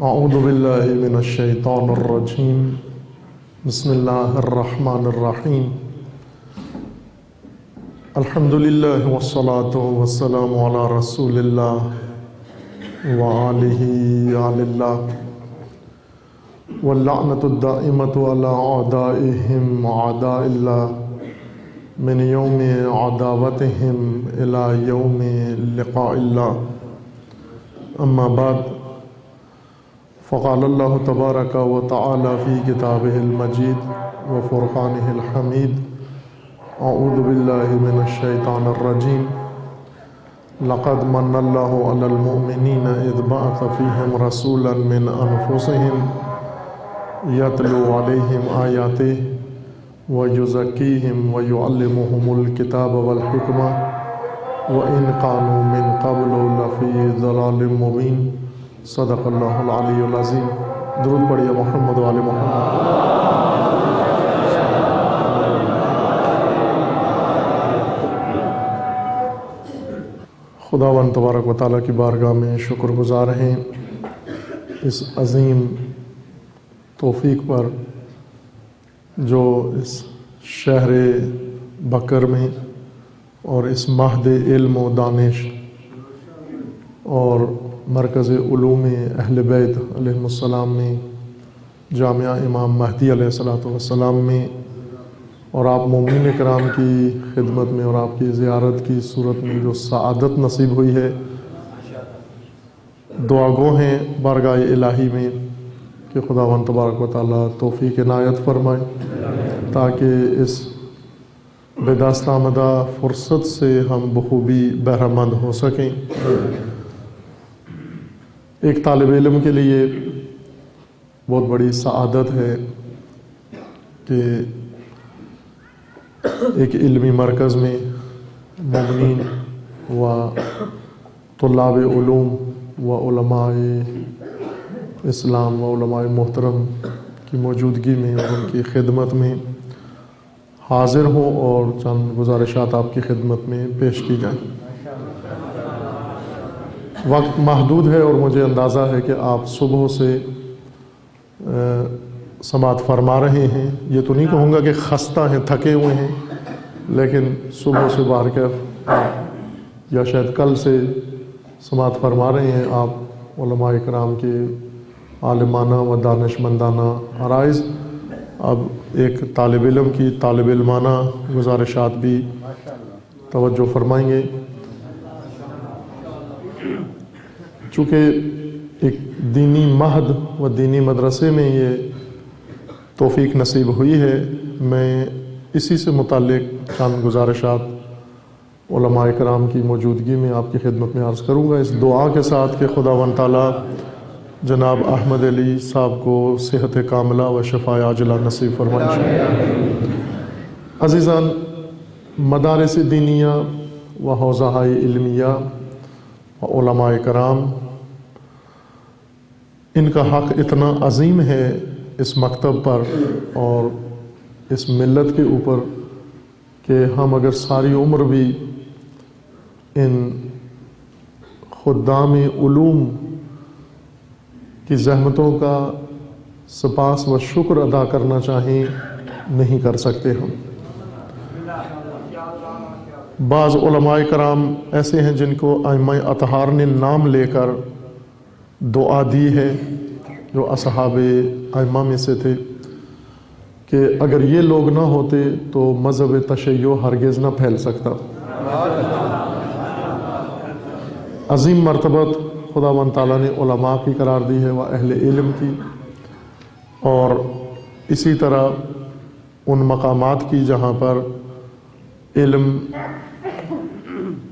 اعوذ باللہ من الشیطان الرجیم بسم اللہ الرحمن الرحیم الحمدللہ والصلاة والسلام علی رسول اللہ وآلہ آل اللہ واللعنۃ الدائمۃ علی اعدائہم اعداء اللہ من یوم عداوتہم الی یوم لقاء اللہ اما بعد فقال اللہ تبارک و تعالی فی کتابہ المجید و فرقانہ الحمید اعوذ باللہ من الشیطان الرجیم لقد من اللہ علی المؤمنین اذ بعث فیہم رسولا من انفسہم یتلو علیہم آیاتہ ویزکیہم ویعلمہم الکتاب والحکمہ وإن كانوا من قبل لفی ضلال مبین صدق اللہ العلی العظیم۔ درود پڑھیے محمد و آل محمد۔ خداوند تبارک و تعالیٰ کی بارگاہ میں شکر گزار ہیں اس عظیم توفیق پر جو اس شہر بکر میں اور اس مہد علم و دانش اور مرکز علوم اہل بیت علیہ السلام میں جامعہ امام مہدی علیہ السلام میں اور آپ مومنین کرام کی خدمت میں اور آپ کی زیارت کی صورت میں جو سعادت نصیب ہوئی ہے، دعا گو ہیں بارگاہ الہی میں کہ خداوند تبارک و تعالیٰ توفیق عنایت فرمائے تاکہ اس بے دست آمدہ فرصت سے ہم بخوبی بہرہ مند ہو سکیں۔ ایک طالب علم کے لیے بہت بڑی سعادت ہے کہ ایک علمی مرکز میں مومنین و طلاب علوم و علماء اسلام و علماء محترم کی موجودگی میں اور ان کی خدمت میں حاضر ہوں اور چند گزارشات آپ کی خدمت میں پیش کی جائیں۔ وقت محدود ہے اور مجھے اندازہ ہے کہ آپ صبح سے سماعت فرما رہے ہیں، یہ تو نہیں کہوں گا کہ خستہ ہیں، تھکے ہوئے ہیں، لیکن صبح سے باہر کے یا شاید کل سے سماعت فرما رہے ہیں آپ علماء کرام کے عالمانہ و دانشمندانہ عرائض۔ اب ایک طالب علم کی طالب علمانہ گزارشات بھی توجہ فرمائیں گے۔ چونکہ ایک دینی مہد و دینی مدرسے میں یہ توفیق نصیب ہوئی ہے، میں اسی سے متعلق چند گزارشات علماء کرام کی موجودگی میں آپ کی خدمت میں عرض کروں گا، اس دعا کے ساتھ کہ خداوند تعالیٰ جناب احمد علی صاحب کو صحت کاملہ و شفاء عاجلہ نصیب فرمائے۔ عزیزان، مدارس دینیہ و حوزہ علمیہ و علماء کرام، ان کا حق اتنا عظیم ہے اس مکتب پر اور اس ملت کے اوپر کہ ہم اگر ساری عمر بھی ان خدام علوم کی زحمتوں کا سپاس و شکر ادا کرنا چاہیں نہیں کر سکتے۔ ہم بعض علماء کرام ایسے ہیں جن کو ائمہ اطہار نے نام لے کر دعا دی ہے، جو اصحاب ائمہ میں سے تھے، کہ اگر یہ لوگ نہ ہوتے تو مذہب تشیع ہرگز نہ پھیل سکتا۔ عظیم مرتبت خداوند تعالیٰ نے علماء کی قرار دی ہے و اہل علم کی، اور اسی طرح ان مقامات کی جہاں پر علم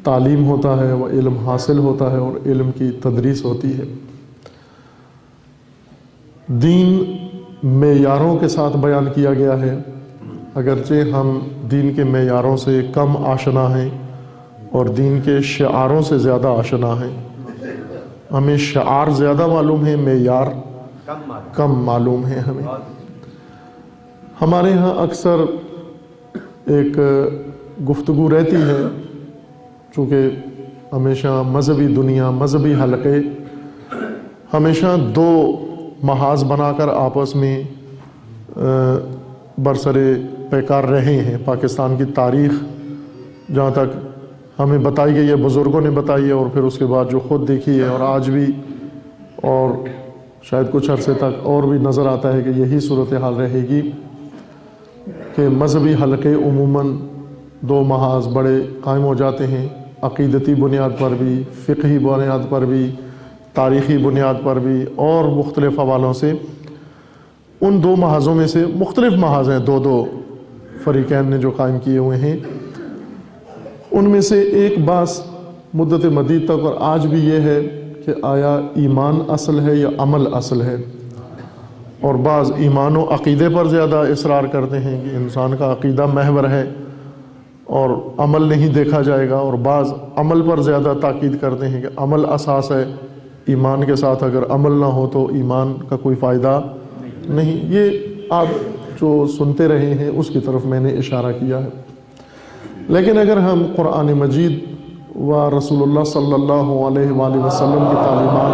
تعلیم ہوتا ہے و علم حاصل ہوتا ہے اور علم کی تدریس ہوتی ہے۔ دین معیاروں کے ساتھ بیان کیا گیا ہے، اگرچہ ہم دین کے معیاروں سے کم آشنا ہیں اور دین کے شعاروں سے زیادہ آشنا ہیں۔ ہمیں شعار زیادہ معلوم ہے، معیار کم معلوم ہے ہمیں۔ ہمارے ہاں اکثر ایک گفتگو رہتی ہے، چونکہ ہمیشہ مذہبی دنیا، مذہبی حلقے ہمیشہ دو محاذ بنا کر آپس میں برسر پیکار رہے ہیں۔ پاکستان کی تاریخ جہاں تک ہمیں بتائی گئی ہے، بزرگوں نے بتائی ہے، اور پھر اس کے بعد جو خود دیکھی ہے، اور آج بھی اور شاید کچھ عرصے تک اور بھی نظر آتا ہے کہ یہی صورتحال رہے گی کہ مذہبی حلقے عموماً دو محاذ بڑے قائم ہو جاتے ہیں، عقیدتی بنیاد پر بھی، فقہی بنیاد پر بھی، تاریخی بنیاد پر بھی، اور مختلف حوالوں سے۔ ان دو محاذوں میں سے مختلف محاذ ہیں، دو فریقین نے جو قائم کیے ہوئے ہیں، ان میں سے ایک بات مدت مدید تک اور آج بھی یہ ہے کہ آیا ایمان اصل ہے یا عمل اصل ہے، اور بعض ایمان و عقیدے پر زیادہ اصرار کرتے ہیں کہ انسان کا عقیدہ محور ہے اور عمل نہیں دیکھا جائے گا، اور بعض عمل پر زیادہ تاکید کرتے ہیں کہ عمل اساس ہے، ایمان کے ساتھ اگر عمل نہ ہو تو ایمان کا کوئی فائدہ نہیں۔ یہ آپ جو سنتے رہے ہیں اس کی طرف میں نے اشارہ کیا ہے۔ لیکن اگر ہم قرآن مجید و رسول اللہ صلی اللہ علیہ وآلہ وسلم کی تعلیمات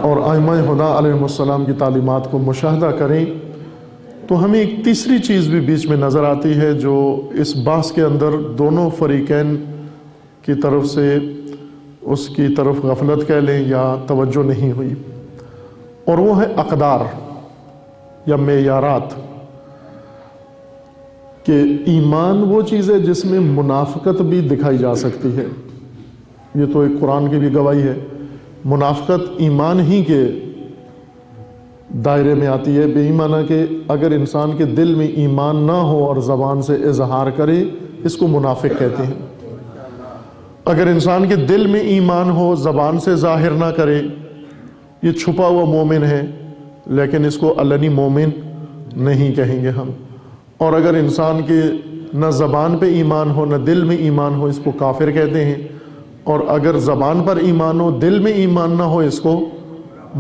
اور ائمہ ہدیٰ علیہ السلام کی تعلیمات کو مشاہدہ کریں تو ہمیں ایک تیسری چیز بھی بیچ میں نظر آتی ہے جو اس بحث کے اندر دونوں فریقین کی طرف سے اس کی طرف غفلت کہہ لیں یا توجہ نہیں ہوئی، اور وہ ہے اقدار یا معیارات، کہ ایمان وہ چیز ہے جس میں منافقت بھی دکھائی جا سکتی ہے۔ یہ تو ایک قرآن کی بھی گواہی ہے، منافقت ایمان ہی کے دائرے میں آتی ہے، بے ایمانہ کہ اگر انسان کے دل میں ایمان نہ ہو اور زبان سے اظہار کرے، اس کو منافق کہتے ہیں۔ اگر انسان کے دل میں ایمان ہو، زبان سے ظاہر نہ کرے، یہ چھپا ہوا مومن ہے، لیکن اس کو علنی مومن نہیں کہیں گے ہم۔ اور اگر انسان کے نہ زبان پہ ایمان ہو نہ دل میں ایمان ہو، اس کو کافر کہتے ہیں، اور اگر زبان پر ایمان ہو دل میں ایمان نہ ہو، اس کو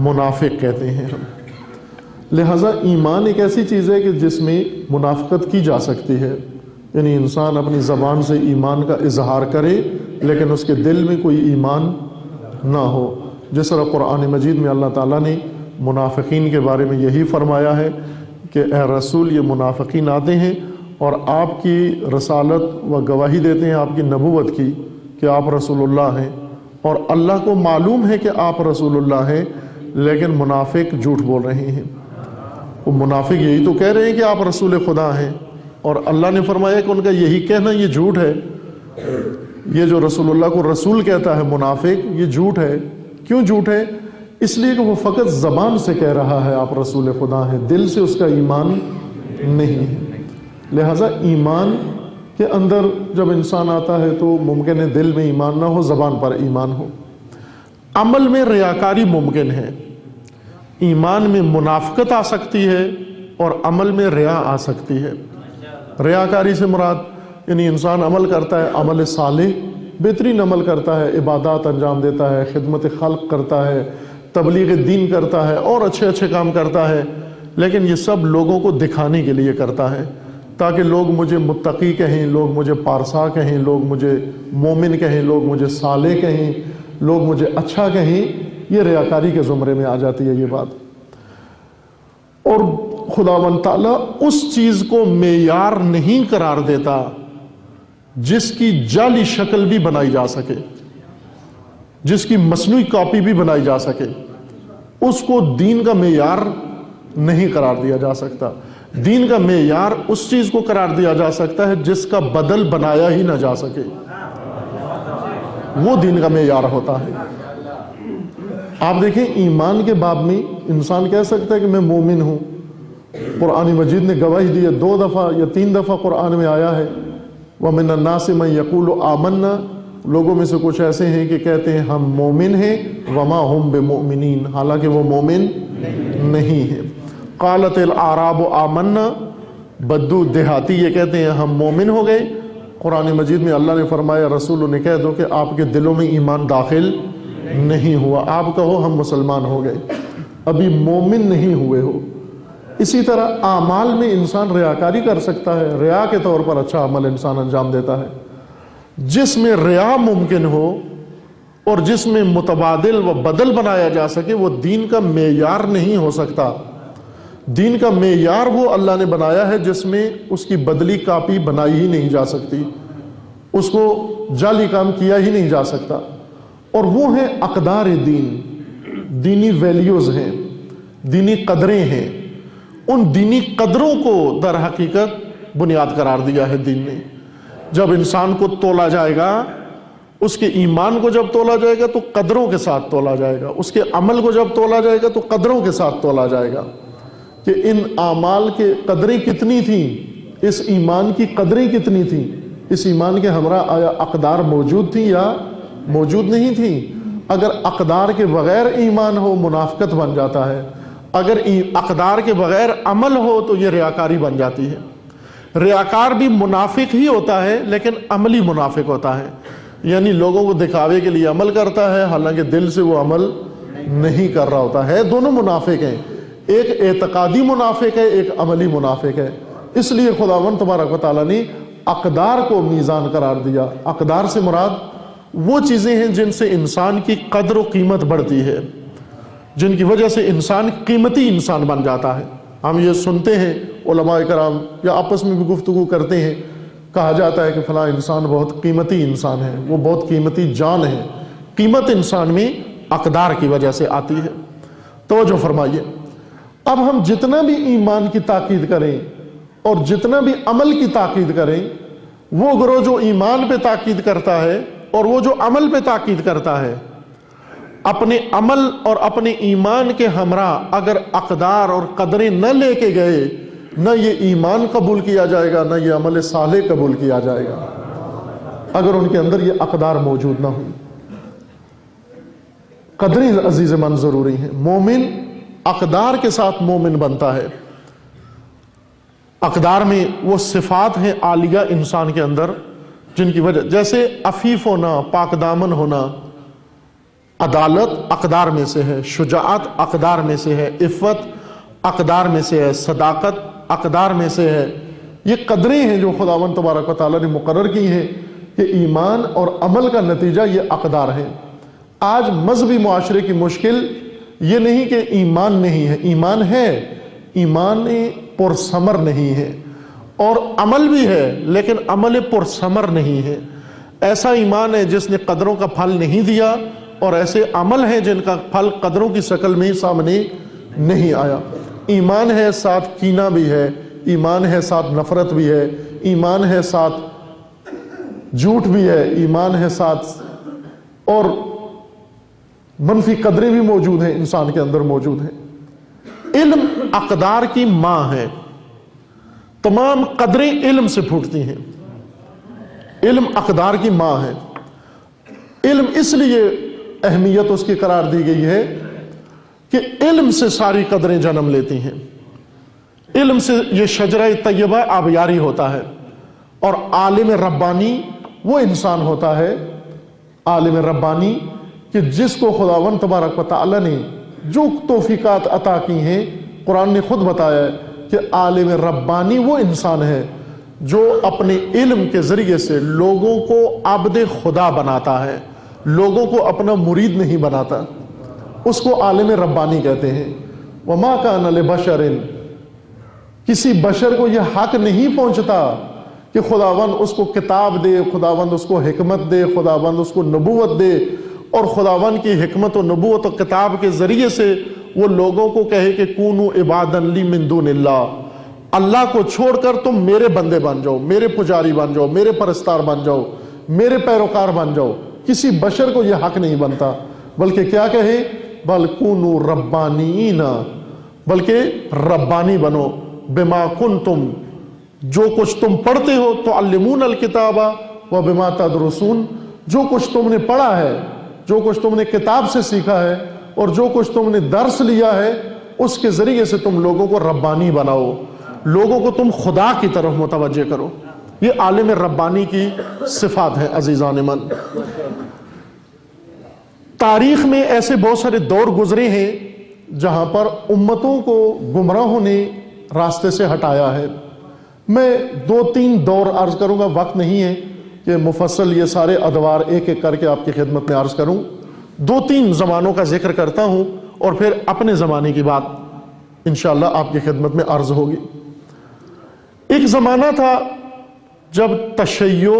منافق کہتے ہیں ہم۔ لہٰذا ایمان ایک ایسی چیز ہے کہ جس میں منافقت کی جا سکتی ہے، یعنی انسان اپنی زبان سے ایمان کا اظہار کرے لیکن اس کے دل میں کوئی ایمان نہ ہو، جس طرح قرآن مجید میں اللہ تعالیٰ نے منافقین کے بارے میں یہی فرمایا ہے کہ اے رسول، یہ منافقین آتے ہیں اور آپ کی رسالت و گواہی دیتے ہیں، آپ کی نبوت کی، کہ آپ رسول اللہ ہیں، اور اللہ کو معلوم ہے کہ آپ رسول اللہ ہیں، لیکن منافق جھوٹ بول رہے ہیں۔ وہ منافق یہی تو کہہ رہے ہیں کہ آپ رسول خدا ہیں، اور اللہ نے فرمایا کہ ان کا یہی کہنا یہ جھوٹ ہے۔ یہ جو رسول اللہ کو رسول کہتا ہے منافق، یہ جھوٹ ہے۔ کیوں جھوٹ ہے؟ اس لیے کہ وہ فقط زبان سے کہہ رہا ہے آپ رسول خدا ہیں، دل سے اس کا ایمان نہیں ہے۔ لہٰذا ایمان کے اندر جب انسان آتا ہے تو ممکن ہے دل میں ایمان نہ ہو، زبان پر ایمان ہو۔ عمل میں ریاکاری ممکن ہے، ایمان میں منافقت آ سکتی ہے اور عمل میں ریا آ سکتی ہے۔ ریاکاری سے مراد یعنی انسان عمل کرتا ہے، عمل صالح بہترین عمل کرتا ہے، عبادات انجام دیتا ہے، خدمت خلق کرتا ہے، تبلیغ دین کرتا ہے، اور اچھے اچھے کام کرتا ہے، لیکن یہ سب لوگوں کو دکھانے کے لیے کرتا ہے، تاکہ لوگ مجھے متقی کہیں، لوگ مجھے پارسا کہیں، لوگ مجھے مومن کہیں، لوگ مجھے صالح کہیں، لوگ مجھے اچھا کہیں۔ یہ ریاکاری کے زمرے میں آ جاتی ہے یہ بات۔ اور خداوند تعالیٰ اس چیز کو معیار نہیں قرار دیتا جس کی جعلی شکل بھی بنائی جا سکے، جس کی مصنوعی کاپی بھی بنائی جا سکے، اس کو دین کا معیار نہیں قرار دیا جا سکتا۔ دین کا معیار اس چیز کو قرار دیا جا سکتا ہے جس کا بدل بنایا ہی نہ جا سکے، وہ دین کا معیار ہوتا ہے۔ آپ دیکھیں ایمان کے باب میں انسان کہہ سکتا ہے کہ میں مومن ہوں، قرآن مجید نے گواہی دی ہے، 2 دفعہ یا 3 دفعہ قرآن میں آیا ہے، وَمِنَ النَّاسِ مَن يَقُولُ آمَنَّا، لوگوں میں سے کچھ ایسے ہیں کہ کہتے ہیں ہم مومن ہیں، وَمَا هُم بِمُؤْمِنِينَ، حالانکہ وہ مومن نہیں ہیں۔ قالت الاعراب آمنا، بدو دیہاتی یہ کہتے ہیں ہم مومن ہو گئے۔ قرآن مجید میں اللہ نے فرمایا رسول نے کہہ دو کہ آپ کے دلوں میں ایمان داخل نہیں ہوا، آپ کہو ہم مسلمان ہو گئے، ابھی مومن نہیں ہوئے ہو۔ اسی طرح اعمال میں انسان ریاکاری کر سکتا ہے، ریا کے طور پر اچھا عمل انسان انجام دیتا ہے۔ جس میں ریا ممکن ہو اور جس میں متبادل و بدل بنایا جا سکے وہ دین کا معیار نہیں ہو سکتا۔ دین کا معیار وہ اللہ نے بنایا ہے جس میں اس کی بدلی کاپی بنائی ہی نہیں جا سکتی، اس کو جعلی کام کیا ہی نہیں جا سکتا، اور وہ ہیں اقدار دین، دینی ویلیوز ہیں، دینی قدریں ہیں۔ ان دینی قدروں کو در حقیقت بنیاد قرار دیا ہے دین نے۔ جب انسان کو تولا جائے گا، اس کے ایمان کو جب تولا جائے گا تو قدروں کے ساتھ تولا جائے گا، اس کے عمل کو جب تولا جائے گا تو قدروں کے ساتھ تولا جائے گا کہ ان اعمال کے قدریں کتنی تھیں، اس ایمان کی قدریں کتنی تھیں، اس ایمان کے ہمراہ آیا اقدار موجود تھی یا موجود نہیں تھی۔ اگر اقدار کے بغیر ایمان ہو منافقت بن جاتا ہے، اگر اقدار کے بغیر عمل ہو تو یہ ریاکاری بن جاتی ہے۔ ریاکار بھی منافق ہی ہوتا ہے لیکن عملی منافق ہوتا ہے، یعنی لوگوں کو دکھاوے کے لیے عمل کرتا ہے حالانکہ دل سے وہ عمل نہیں کر رہا ہوتا ہے۔ دونوں منافق ہیں، ایک اعتقادی منافق ہے، ایک عملی منافق ہے۔ اس لیے خداوند تبارک و تعالیٰ نے اقدار کو میزان قرار دیا۔ اقدار سے مراد وہ چیزیں ہیں جن سے انسان کی قدر و قیمت بڑھتی ہے، جن کی وجہ سے انسان قیمتی انسان بن جاتا ہے۔ ہم یہ سنتے ہیں علماء کرام یا آپس میں بھی گفتگو کرتے ہیں، کہا جاتا ہے کہ فلاں انسان بہت قیمتی انسان ہے، وہ بہت قیمتی جان ہے۔ قیمت انسان میں اقدار کی وجہ سے آتی ہے۔ توجہ فرمائیے، اب ہم جتنا بھی ایمان کی تاکید کریں اور جتنا بھی عمل کی تاکید کریں، وہ گروہ جو ایمان پہ تاکید کرتا ہے اور وہ جو عمل پہ تاکید کرتا ہے، اپنے عمل اور اپنے ایمان کے ہمراہ اگر اقدار اور قدریں نہ لے کے گئے، نہ یہ ایمان قبول کیا جائے گا، نہ یہ عمل صالح قبول کیا جائے گا، اگر ان کے اندر یہ اقدار موجود نہ ہوں۔ قدریں عزیز من ضروری ہیں۔ مومن اقدار کے ساتھ مومن بنتا ہے۔ اقدار میں وہ صفات ہیں عالیہ انسان کے اندر جن کی وجہ، جیسے عفیف ہونا، پاک دامن ہونا، عدالت اقدار میں سے ہے، شجاعت اقدار میں سے ہے، عفت اقدار میں سے ہے، صداقت اقدار میں سے ہے۔ یہ قدریں ہیں جو خداوند تبارک و تعالیٰ نے مقرر کی ہیں کہ ایمان اور عمل کا نتیجہ یہ اقدار ہے۔ آج مذہبی معاشرے کی مشکل یہ نہیں کہ ایمان نہیں ہے، ایمان ہے، ایمان پرثمر نہیں ہے، اور عمل بھی ہے لیکن عمل پرثمر نہیں ہے۔ ایسا ایمان ہے جس نے قدروں کا پھل نہیں دیا، اور ایسے عمل ہیں جن کا پھل قدروں کی شکل میں ہی سامنے نہیں آیا۔ ایمان ہے ساتھ کینہ بھی ہے، ایمان ہے ساتھ نفرت بھی ہے، ایمان ہے ساتھ جھوٹ بھی ہے، ایمان ہے ساتھ اور منفی قدریں بھی موجود ہیں، انسان کے اندر موجود ہیں۔ علم اقدار کی ماں ہے، تمام قدریں علم سے پھوٹتی ہیں۔ علم اقدار کی ماں ہے۔ علم اس لیے اہمیت اس کی قرار دی گئی ہے کہ علم سے ساری قدریں جنم لیتی ہیں۔ علم سے یہ شجرہ طیبہ آبیاری ہوتا ہے، اور عالم ربانی وہ انسان ہوتا ہے، عالم ربانی کہ جس کو خداوند تبارک و تعالی نے جو توفیقات عطا کی ہیں، قرآن نے خود بتایا ہے کہ عالم ربانی وہ انسان ہے جو اپنے علم کے ذریعے سے لوگوں کو عبد خدا بناتا ہے، لوگوں کو اپنا مرید نہیں بناتا، اس کو عالم ربانی کہتے ہیں۔ وما کان لبشر، کسی بشر کو یہ حق نہیں پہنچتا کہ خداوند اس کو کتاب دے، خداوند اس کو حکمت دے، خداوند اس کو نبوت دے، اور خداوند کی حکمت و نبوت و کتاب کے ذریعے سے وہ لوگوں کو کہے کہ کونوا عبادا لی من دون اللہ، اللہ کو چھوڑ کر تم میرے بندے بن جاؤ، میرے پجاری بن جاؤ، میرے پرستار بن جاؤ، میرے پیروکار بن جاؤ۔ کسی بشر کو یہ حق نہیں بنتا، بلکہ کیا کہے، بل کونوا ربانیین، بلکہ ربانی بنو، بما کنتم، جو کچھ تم پڑھتے ہو، تعلمون الکتاب و بما تدرسون، جو کچھ تم نے پڑھا ہے، جو کچھ تم نے کتاب سے سیکھا ہے، اور جو کچھ تم نے درس لیا ہے، اس کے ذریعے سے تم لوگوں کو ربانی بناؤ، لوگوں کو تم خدا کی طرف متوجہ کرو۔ یہ عالم ربانی کی صفات ہے عزیزان من۔ تاریخ میں ایسے بہت سارے دور گزرے ہیں جہاں پر امتوں کو گمراہوں نے راستے سے ہٹایا ہے۔ میں 2-3 دور عرض کروں گا، وقت نہیں ہے، کہ مفصل یہ سارے ادوار ایک ایک کر کے آپ کی خدمت میں عرض کروں. 2-3 زمانوں کا ذکر کرتا ہوں اور پھر اپنے زمانے کی بات انشاءاللہ آپ کی خدمت میں عرض ہوگی. ایک زمانہ تھا جب تشیع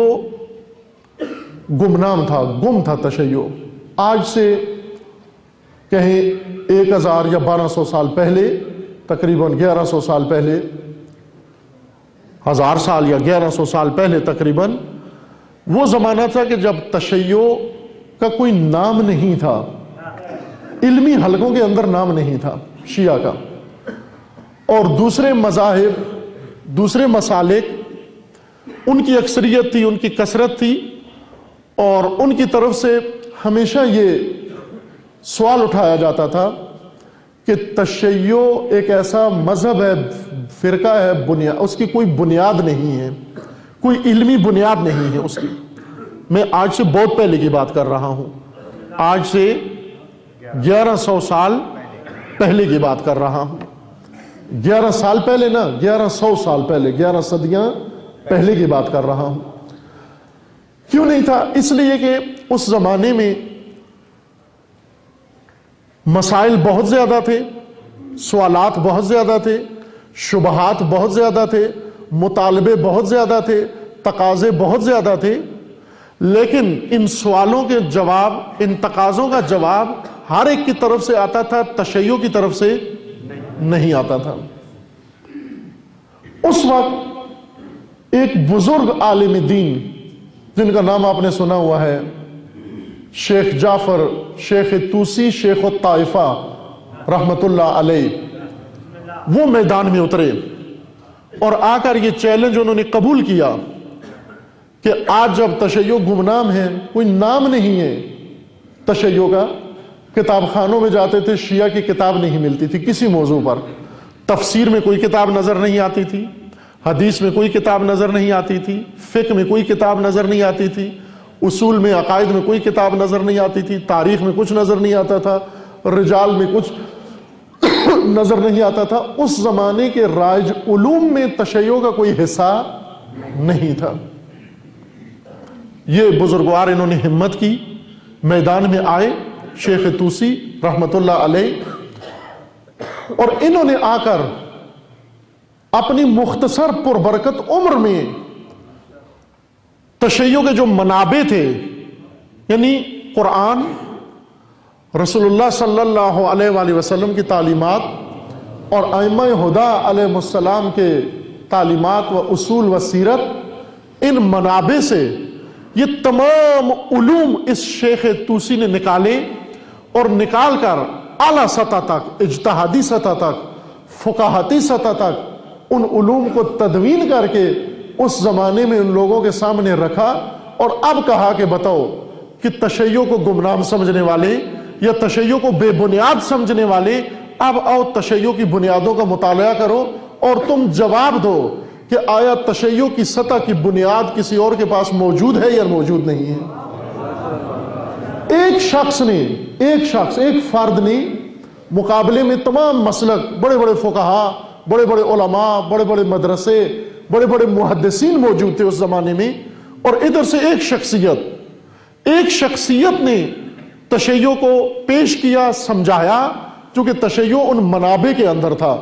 گمنام تھا، گم تھا تشیع. آج سے کہیں 1000 یا 1200 سال پہلے، تقریباً 1100 سال پہلے، 1000 سال یا 1100 سال پہلے تقریباً وہ زمانہ تھا کہ جب تشیع کا کوئی نام نہیں تھا، علمی حلقوں کے اندر نام نہیں تھا شیعہ کا، اور دوسرے مذاہب، دوسرے مسالک ان کی اکثریت تھی، ان کی کثرت تھی، اور ان کی طرف سے ہمیشہ یہ سوال اٹھایا جاتا تھا کہ تشیع ایک ایسا مذہب ہے، فرقہ ہے، اس کی کوئی بنیاد نہیں ہے، کوئی علمی بنیاد نہیں ہے اس کی. میں آج سے بہت پہلے کی بات کر رہا ہوں، آج سے 1100 سال پہلے کی بات کر رہا ہوں. 11 سال پہلے نا، 1100 سال پہلے، 11 صدیاں پہلے کی بات کر رہا ہوں. کیوں نہیں تھا؟ اس لیے کہ اس زمانے میں مسائل بہت زیادہ تھے، سوالات بہت زیادہ تھے، شبہات بہت زیادہ تھے، مطالبے بہت زیادہ تھے، تقاضے بہت زیادہ تھے، لیکن ان سوالوں کے جواب، ان تقاضوں کا جواب ہر ایک کی طرف سے آتا تھا، تشیع کی طرف سے نہیں آتا تھا. اس وقت ایک بزرگ عالم دین جن کا نام آپ نے سنا ہوا ہے، شیخ جعفر، شیخ توسی، شیخ الطائفہ رحمت اللہ علیہ، وہ میدان میں اترے اور آ کر یہ چیلنج انہوں نے قبول کیا کہ آج جب تشیع گمنام ہے، کوئی نام نہیں ہے تشیع کا، کتاب خانوں میں جاتے تھے، شیعہ کی کتاب نہیں ملتی تھی کسی موضوع پر، تفسیر میں کوئی کتاب نظر نہیں آتی تھی، حدیث میں کوئی کتاب نظر نہیں آتی تھی، فقہ میں کوئی کتاب نظر نہیں آتی تھی، اصول میں، عقائد میں کوئی کتاب نظر نہیں آتی تھی، تاریخ میں کچھ نظر نہیں آتا تھا، رجال میں کچھ نظر نہیں آتا تھا. اس زمانے کے رائج علوم میں تشیع کا کوئی حصہ نہیں تھا. یہ بزرگوار انہوں نے ہمت کی، میدان میں آئے، شیخ توسی رحمت اللہ علیہ، اور انہوں نے آ کر اپنی مختصر پربرکت عمر میں تشیع کے جو منابع تھے، یعنی قرآن، رسول اللہ صلی اللہ علیہ وآلہ وسلم کی تعلیمات اور ائمہ ہدی علیہ السلام کے تعلیمات و اصول و سیرت، ان منابع سے یہ تمام علوم اس شیخ توسی نے نکالے، اور نکال کر اعلیٰ سطح تک، اجتہادی سطح تک، فقاہتی سطح تک ان علوم کو تدوین کر کے اس زمانے میں ان لوگوں کے سامنے رکھا، اور اب کہا کہ بتاؤ کہ تشیع کو گمنام سمجھنے والے یا تشیع کو بے بنیاد سمجھنے والے، اب آؤ تشیع کی بنیادوں کا مطالعہ کرو اور تم جواب دو کہ آیا تشیع کی سطح کی بنیاد کسی اور کے پاس موجود ہے یا موجود نہیں ہے. ایک شخص نے، ایک فرد نے مقابلے میں تمام مسلک، بڑے بڑے فقہا، بڑے بڑے علماء، بڑے بڑے مدرسے، بڑے بڑے محدثین موجود تھے اس زمانے میں، اور ادھر سے ایک شخصیت نے تشیع کو پیش کیا، سمجھایا، چونکہ تشیع ان منابع کے اندر تھا،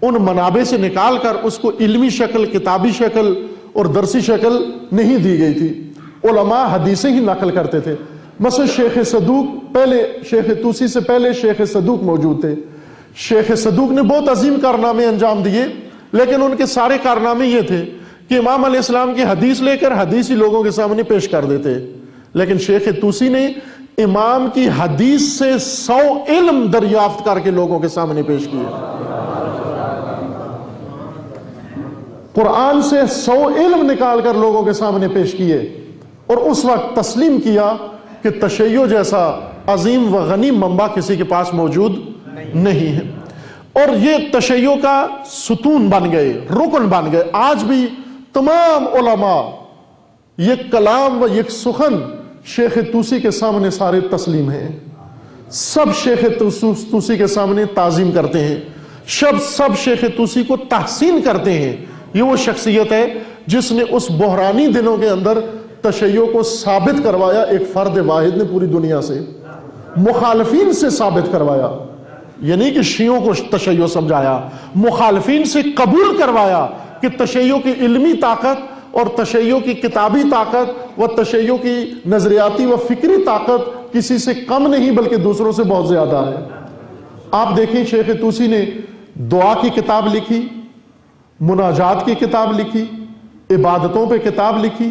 ان منابع سے نکال کر اس کو علمی شکل، کتابی شکل اور درسی شکل نہیں دی گئی تھی. علماء حدیثیں ہی نقل کرتے تھے. مثلا شیخ صدوق، پہلے شیخ توسی سے پہلے شیخ صدوق موجود تھے. شیخ صدوق نے بہت عظیم کارنامے انجام دیے، لیکن ان کے سارے کارنامے یہ تھے کہ امام علیہ السلام کی حدیث لے کر حدیثی لوگوں کے سامنے پیش کر دیتے. لیکن شیخ توسی نے امام کی حدیث سے 100 علم دریافت کر کے لوگوں کے سامنے پیش کیے. قرآن سے 100 علم نکال کر لوگوں کے سامنے پیش کیے، اور اس وقت تسلیم کیا کہ تشیع جیسا عظیم و غنی منبع کسی کے پاس موجود نہیں ہے. اور یہ تشیع کا ستون بن گئے، رکن بن گئے. آج بھی تمام علماء یہ کلام و یہ سخن شیخ توسی کے سامنے سارے تسلیم ہیں. سب شیخ توسی کے سامنے تعظیم کرتے ہیں، سب شیخ توسی کو تحسین کرتے ہیں. یہ وہ شخصیت ہے جس نے اس بحرانی دنوں کے اندر تشیع کو ثابت کروایا ایک فرد واحد نے پوری دنیا سے، مخالفین سے ثابت کروایا، یہ نہیں کہ شیعوں کو تشیع سمجھایا، مخالفین سے قبول کروایا کہ تشیع کی علمی طاقت اور تشیع کی کتابی طاقت و تشیع کی نظریاتی و فکری طاقت کسی سے کم نہیں بلکہ دوسروں سے بہت زیادہ ہے۔ آپ دیکھیں شیخ طوسی نے دعا کی کتاب لکھی، مناجات کی کتاب لکھی، عبادتوں پہ کتاب لکھی،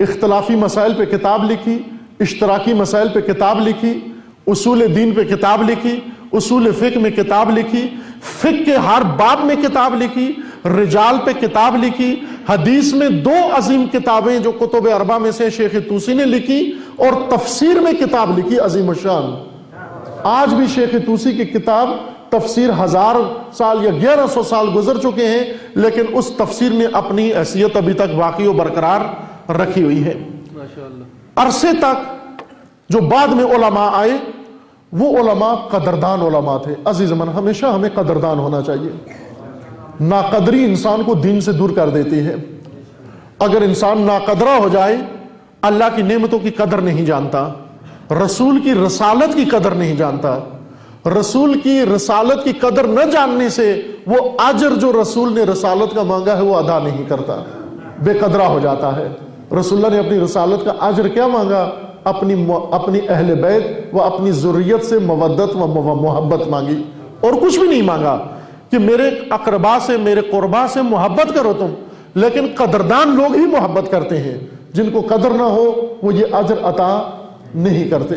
اختلافی مسائل پہ کتاب لکھی، اشتراکی مسائل پہ کتاب لکھی، اصول دین پہ کتاب لکھی، اصول فقہ میں کتاب لکھی، فقہ کے ہر باب میں کتاب لکھی، رجال پہ کتاب لکھی، حدیث میں 2 عظیم کتابیں جو کتب اربع میں سے شیخ طوسی نے لکھی، اور تفسیر میں کتاب لکھی عظیم الشان۔ آج بھی شیخ طوسی کی کتاب تفسیر 1000 سال یا 1100 سال گزر چکے ہیں، لیکن اس تفسیر نے اپنی حیثیت ابھی تک باقی و برقرار رکھی ہوئی ہے۔ عرصے تک جو بعد میں علماء آئے وہ علماء قدردان علماء تھے۔ عزیز من، ہمیشہ ہمیں قدردان ہونا چاہیے۔ ناقدری انسان کو دین سے دور کر دیتی ہے۔ اگر انسان ناقدرہ ہو جائے، اللہ کی نعمتوں کی قدر نہیں جانتا، رسول کی رسالت کی قدر نہیں جانتا، رسول کی رسالت کی قدر نہ جاننے سے وہ اجر جو رسول نے رسالت کا مانگا ہے وہ ادا نہیں کرتا، بے قدرہ ہو جاتا ہے۔ رسول اللہ نے اپنی رسالت کا اجر کیا مانگا؟ اپنی اہل بیت و اپنی ذریت سے مودت و محبت مانگی، اور کچھ بھی نہیں مانگا کہ میرے اقربا سے، میرے قربا سے محبت کرو تم۔ لیکن قدردان لوگ ہی محبت کرتے ہیں، جن کو قدر نہ ہو وہ یہ اجر عطا نہیں کرتے۔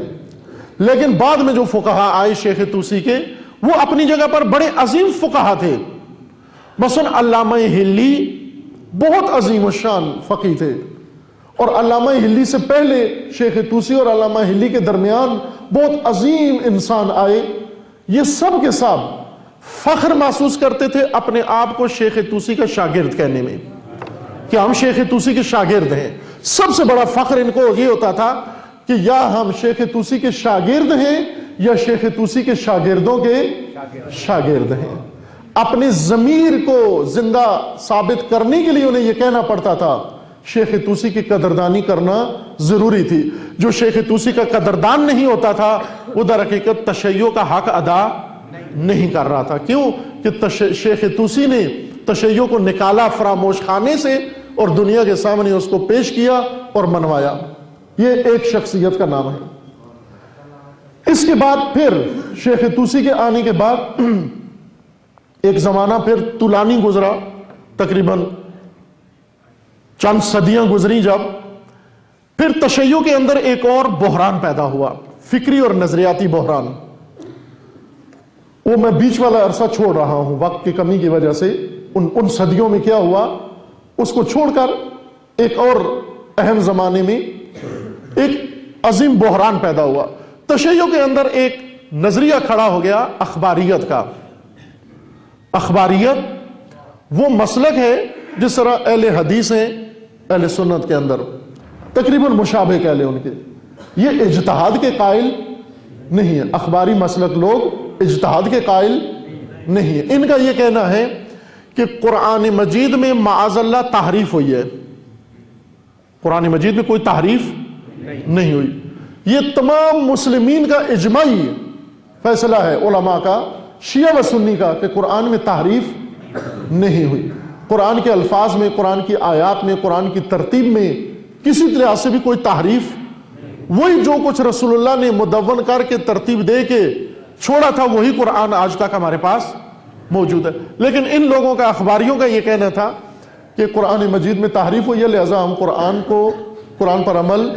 لیکن بعد میں جو فقہا آئے شیخ طوسی کے، وہ اپنی جگہ پر بڑے عظیم فقہا تھے۔ مثلا علامہ ہلی بہت عظیم الشان فقی تھے، اور علامہ ہلی سے پہلے شیخ طوسی اور علامہ ہلی کے درمیان بہت عظیم انسان آئے۔ یہ سب کے سب فخر محسوس کرتے تھے اپنے آپ کو شیخ طوسی کا شاگرد کہنے میں، کہ ہم شیخ طوسی کے شاگرد ہیں۔ سب سے بڑا فخر ان کو یہ ہوتا تھا کہ یا ہم شیخ طوسی کے شاگرد ہیں یا شیخ طوسی کے شاگردوں کے شاگرد ہیں۔ اپنے ضمیر کو زندہ ثابت کرنے کے لیے انہیں یہ کہنا پڑتا تھا شیخ طوسی کی قدردانی کرنا ضروری تھی۔ جو شیخ طوسی کا قدردان نہیں ہوتا تھا وہ در حقیقت تشیع کا حق ادا نہیں کر رہا تھا۔ کیوں کہ شیخ طوسی نے تشیع کو نکالا فراموش خانے سے اور دنیا کے سامنے اس کو پیش کیا اور منوایا۔ یہ ایک شخصیت کا نام ہے۔ اس کے بعد پھر شیخ طوسی کے آنے کے بعد ایک زمانہ پھر طولانی گزرا، تقریباً چند صدیاں گزری، جب پھر تشیع کے اندر ایک اور بحران پیدا ہوا، فکری اور نظریاتی بحران۔ وہ میں بیچ والا عرصہ چھوڑ رہا ہوں وقت کی کمی کی وجہ سے۔ ان صدیوں میں کیا ہوا اس کو چھوڑ کر ایک اور اہم زمانے میں ایک عظیم بحران پیدا ہوا۔ تشیع کے اندر ایک نظریہ کھڑا ہو گیا اخباریت کا۔ اخباریت وہ مسلک ہے جس طرح اہل حدیث ہیں اہل سنت کے اندر، تقریباً مشابہ کہہ لیں ان کے، یہ اجتہاد کے قائل نہیں ہے۔ اخباری مسلک لوگ اجتہاد کے قائل نہیں ہے۔ ان کا یہ کہنا ہے کہ قرآن مجید میں معاذ اللہ تحریف ہوئی ہے، قرآن مجید میں کوئی تحریف نہیں ہوئی۔ یہ تمام مسلمین کا اجماعی فیصلہ ہے، علماء کا، شیعہ و سنی کا، کہ قرآن میں تحریف نہیں ہوئی۔ قرآن کے الفاظ میں، قرآن کی آیات میں، قرآن کی ترتیب میں کسی لحاظ سے بھی کوئی تحریف، وہی جو کچھ رسول اللہ نے مدون کر کے ترتیب دے کے چھوڑا تھا وہی قرآن آج تک ہمارے پاس موجود ہے۔ لیکن ان لوگوں کا، اخباریوں کا یہ کہنا تھا کہ قرآن مجید میں تحریف ہوئی ہے، لہذا ہم قرآن پر عمل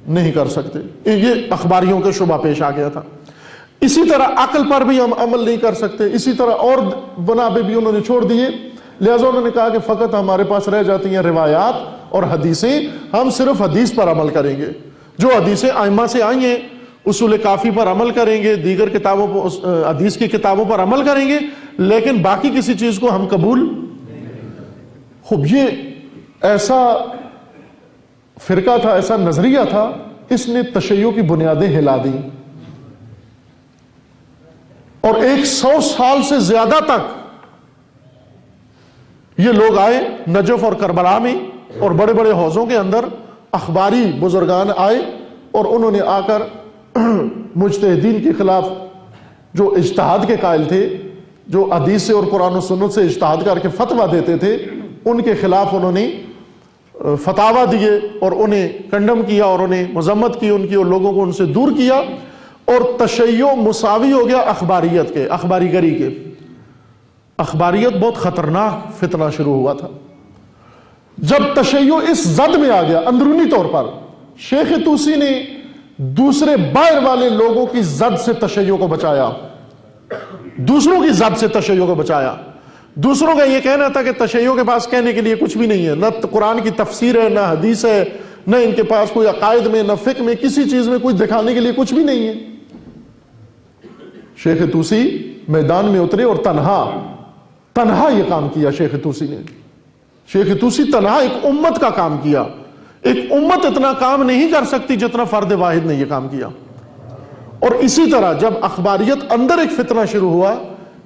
نہیں کر سکتے۔ یہ اخباریوں کے شبہ پیش آ گیا تھا۔ اسی طرح عقل پر بھی ہم عمل نہیں کر سکتے، اسی طرح اور بنا پہ بھی انہوں نے چھوڑ دیے، لہذا انہوں نے کہا کہ فقط ہمارے پاس رہ جاتی ہیں روایات اور حدیثیں، ہم صرف حدیث پر عمل کریں گے۔ جو حدیثیں ائمہ سے آئی ہیں اصول کافی پر عمل کریں گے، دیگر کتابوں پر، حدیث کی کتابوں پر عمل کریں گے، لیکن باقی کسی چیز کو ہم قبول۔ خوب، یہ ایسا فرقہ تھا، ایسا نظریہ تھا، اس نے تشیع کی بنیادیں ہلا دیں، اور 100 سال سے زیادہ تک یہ لوگ آئے نجف اور کربلا میں اور بڑے بڑے حوضوں کے اندر، اخباری بزرگان آئے اور انہوں نے آ کر مجتہدین کے خلاف جو اجتہاد کے قائل تھے، جو حدیث سے اور قرآن و سنت سے اجتہاد کر کے فتویٰ دیتے تھے، ان کے خلاف انہوں نے فتاویٰ دیے اور انہیں کنڈم کیا اور انہیں مذمت کی ان کی، اور لوگوں کو ان سے دور کیا، اور تشیع مساوی ہو گیا اخباریت کے، اخباری گری کے۔ اخباریت بہت خطرناک فتنہ شروع ہوا تھا۔ جب تشیع اس زد میں آ گیا اندرونی طور پر، شیخ طوسی نے دوسرے باہر والے لوگوں کی زد سے تشیع کو بچایا، دوسروں کی زد سے تشیع کو بچایا۔ دوسروں کا یہ کہنا تھا کہ تشیع کے پاس کہنے کے لیے کچھ بھی نہیں ہے، نہ قرآن کی تفسیر ہے، نہ حدیث ہے، نہ ان کے پاس کوئی عقائد میں، نہ فقہ میں، کسی چیز میں کوئی دکھانے کے لیے کچھ بھی نہیں ہے۔ شیخ طوسی میدان میں اترے اور تنہا یہ کام کیا شیخ طوسی نے۔ شیخ طوسی تنہا ایک امت کا کام کیا۔ ایک امت اتنا کام نہیں کر سکتی جتنا فرد واحد نے یہ کام کیا۔ اور اسی طرح جب اخباریت اندر ایک فتنہ شروع ہوا،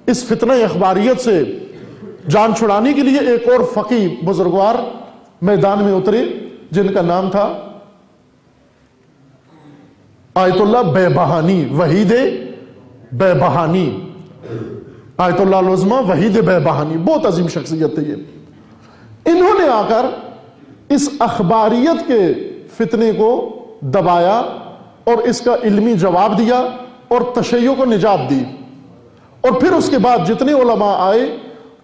اس فتنہ اخباریت سے جان چھڑانے کے لیے ایک اور فقی بزرگوار میدان میں اترے جن کا نام تھا آیت اللہ بیبہانی، وحید بیبہانی، آیت اللہ العظمیٰ وحید بیبہانی، بہت عظیم شخصیت تھی یہ۔ انہوں نے آ کر اس اخباریت کے فتنے کو دبایا اور اس کا علمی جواب دیا اور تشیع کو نجات دی۔ اور پھر اس کے بعد جتنے علماء آئے